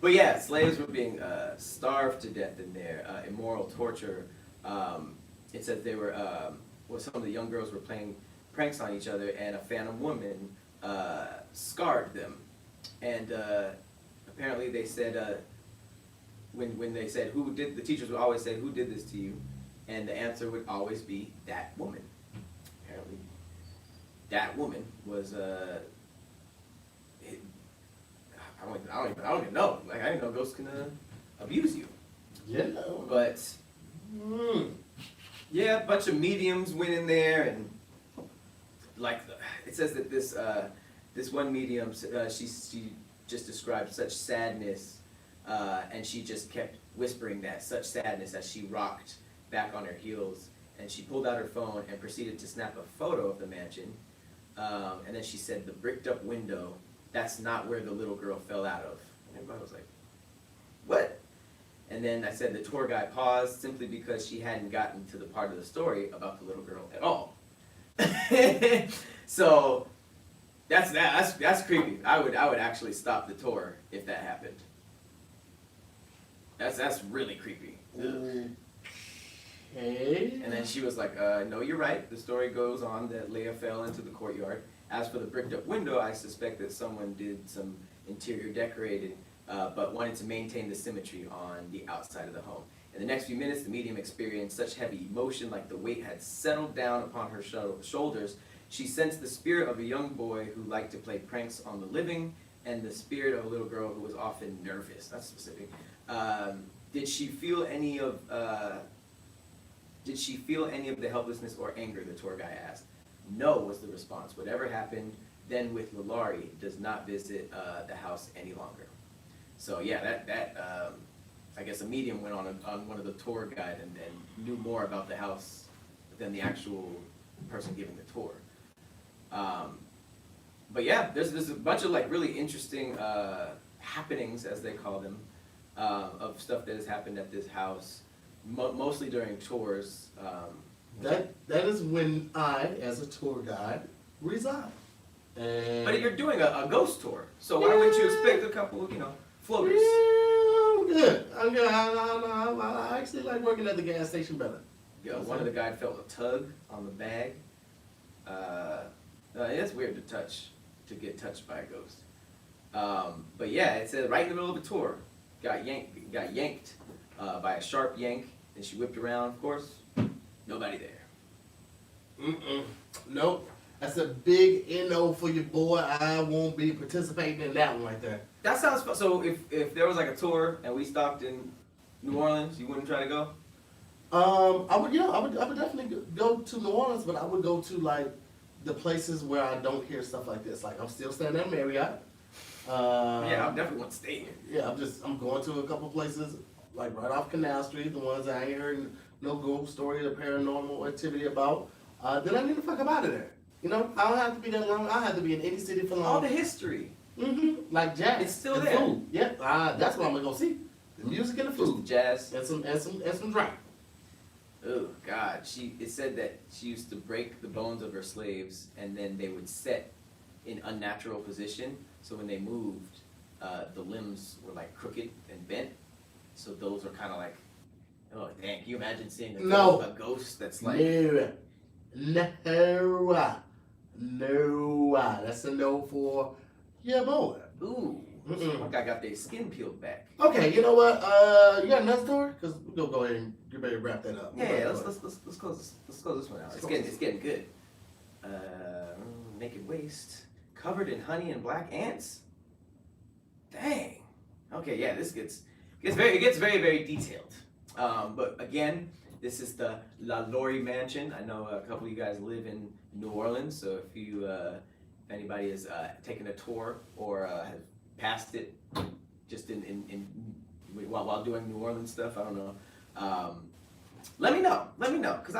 S2: But yeah, slaves were being starved to death in there. Immoral torture. It said they were. Some of the young girls were playing pranks on each other, and a phantom woman scarred them. And apparently, they said when they said who did, the teachers would always say, "Who did this to you?" And the answer would always be that woman. Apparently, that woman was. I don't even know. Like, I didn't know ghosts can abuse you.
S1: Yeah.
S2: But yeah, a bunch of mediums went in there, and like it says that this one medium, she just described such sadness, and she just kept whispering that such sadness as she rocked back on her heels, and she pulled out her phone and proceeded to snap a photo of the mansion, and then she said the bricked up window. That's not where the little girl fell out of. And everybody was like, what? And then I said the tour guide paused simply because she hadn't gotten to the part of the story about the little girl at all. So that's creepy. I would actually stop the tour if that happened. That's really creepy. Ugh.
S1: Okay.
S2: And then she was like, no, you're right. The story goes on that Leia fell into the courtyard. As for the bricked up window, I suspect that someone did some interior decorating, but wanted to maintain the symmetry on the outside of the home. In the next few minutes, the medium experienced such heavy emotion, like the weight had settled down upon her shoulders. She sensed the spirit of a young boy who liked to play pranks on the living, and the spirit of a little girl who was often nervous. That's specific. Did she feel any of the helplessness or anger? The tour guide asked. No was the response. Whatever happened then with Lalari does not visit the house any longer. So yeah, I guess a medium went on one of the tour guide and knew more about the house than the actual person giving the tour. But yeah, there's a bunch of like really interesting happenings, as they call them, of stuff that has happened at this house, mostly during tours.
S1: That is when I, as a tour guide, reside. And
S2: But you're doing a ghost tour, so why wouldn't you expect a couple of, floaters?
S1: Yeah, I'm good. I actually like working at the gas station better.
S2: Yeah, one of the guys felt a tug on the bag. It's weird to get touched by a ghost. But yeah, it said right in the middle of a tour, got yanked by a sharp yank, and she whipped around, of course. Nobody there.
S1: Nope. That's a big NO for your boy. I won't be participating in that one right there.
S2: That sounds fun. So if there was like a tour and we stopped in New Orleans, you wouldn't try to go?
S1: I would definitely go to New Orleans, but I would go to like the places where I don't hear stuff like this. Like I'm still staying at Marriott.
S2: Yeah, I definitely want to stay here.
S1: Yeah, I'm going to a couple places, like right off Canal Street, the ones that I ain't heard no ghost story or paranormal activity about. Then I need to fuck up out of there. You know, I don't have to be that long. I have to be in any city for long.
S2: All the history.
S1: Like jazz.
S2: It's still
S1: and
S2: there.
S1: Food. Yep, that's what I'm gonna go see. The music and the
S2: Just the
S1: food.
S2: jazz.
S1: And some drink.
S2: Oh God, it said that she used to break the bones of her slaves, and then they would set in unnatural position. So when they moved, the limbs were like crooked and bent. So those are kind of like, oh dang! Can you imagine seeing a ghost that's like?
S1: No. That's a no for your boy.
S2: Ooh, my guy got their skin peeled back.
S1: Okay, you know what? You got another story? Cause we'll go ahead and get ready to wrap that up.
S2: Yeah, let's close this one out. It's getting good. Naked waist covered in honey and black ants. Dang. Okay, yeah, this gets very very detailed. But again, this is the La Laurie Mansion. I know a couple of you guys live in New Orleans, so if anybody has taken a tour or has passed it just while doing New Orleans stuff, I don't know. Let me know, because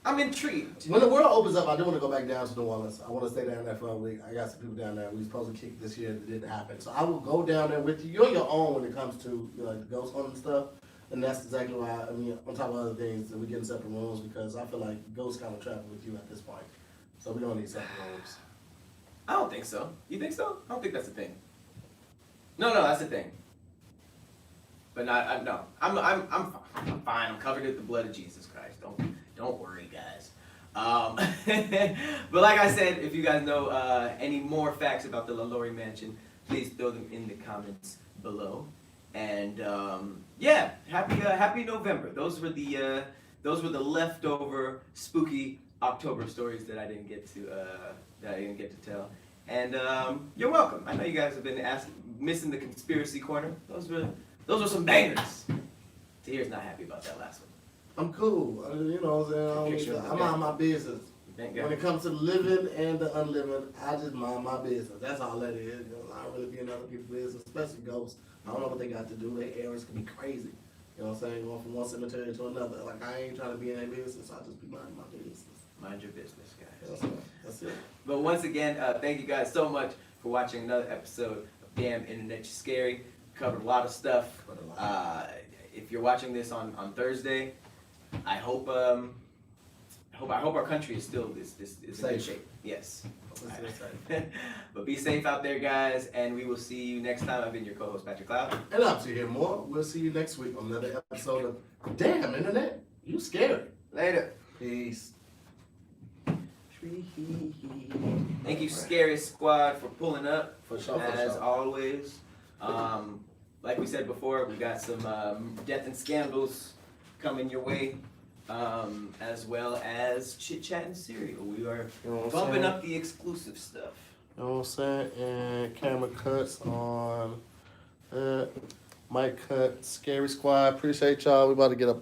S2: I'm intrigued.
S1: When the world opens up, I do want to go back down to New Orleans. I want to stay down there for a week. I got some people down there. We were supposed to kick this year, it didn't happen. So I will go down there with you. You're on your own when it comes to like the ghost hunting stuff. And that's exactly why, I mean, on top of other things, that we get in separate rooms because I feel like ghosts kind of travel with you at this point. So we don't need separate rooms.
S2: I don't think so. You think so? I don't think that's a thing. No, that's a thing. But no, I'm fine. I'm covered with the blood of Jesus Christ. Don't worry, guys. But like I said, if you guys know any more facts about the La Laurie Mansion, please throw them in the comments below. And yeah, happy November. Those were the leftover spooky October stories that I didn't get to tell. And you're welcome. I know you guys have been missing the conspiracy corner. Those were some bangers. Tahir's not happy about that last one.
S1: I'm cool. You know what I'm saying? I'm on my business. When it comes to the living and the unliving, I just mind my business. That's all that is. You know, I don't really be in other people's business, especially ghosts. I don't know what they got to do. Their errands can be crazy. You know what I'm saying? Going from one cemetery to another. Like, I ain't trying to be in their business. I just be minding my business.
S2: Mind your business, guys.
S1: That's it.
S2: But once again, thank you guys so much for watching another episode of Damn Internet You Scary. Covered a lot of stuff. If you're watching this on Thursday, I hope our country is still is in good shape. Yes. But be safe out there, guys, and we will see you next time. I've been your co-host, Patrick Cloud.
S1: And I'm Tahir Moore. We'll see you next week on another episode of Damn Internet You Scary.
S2: Later.
S1: Peace.
S2: Thank you, Scary Squad, for pulling up.
S1: For sure.
S2: As always. Like we said before, we got some death and scandals coming your way, as well as chit chat and cereal. We are bumping up the exclusive stuff.
S1: You know what I'm saying? And camera cuts on mic cut. Scary Squad. Appreciate y'all. We about to get a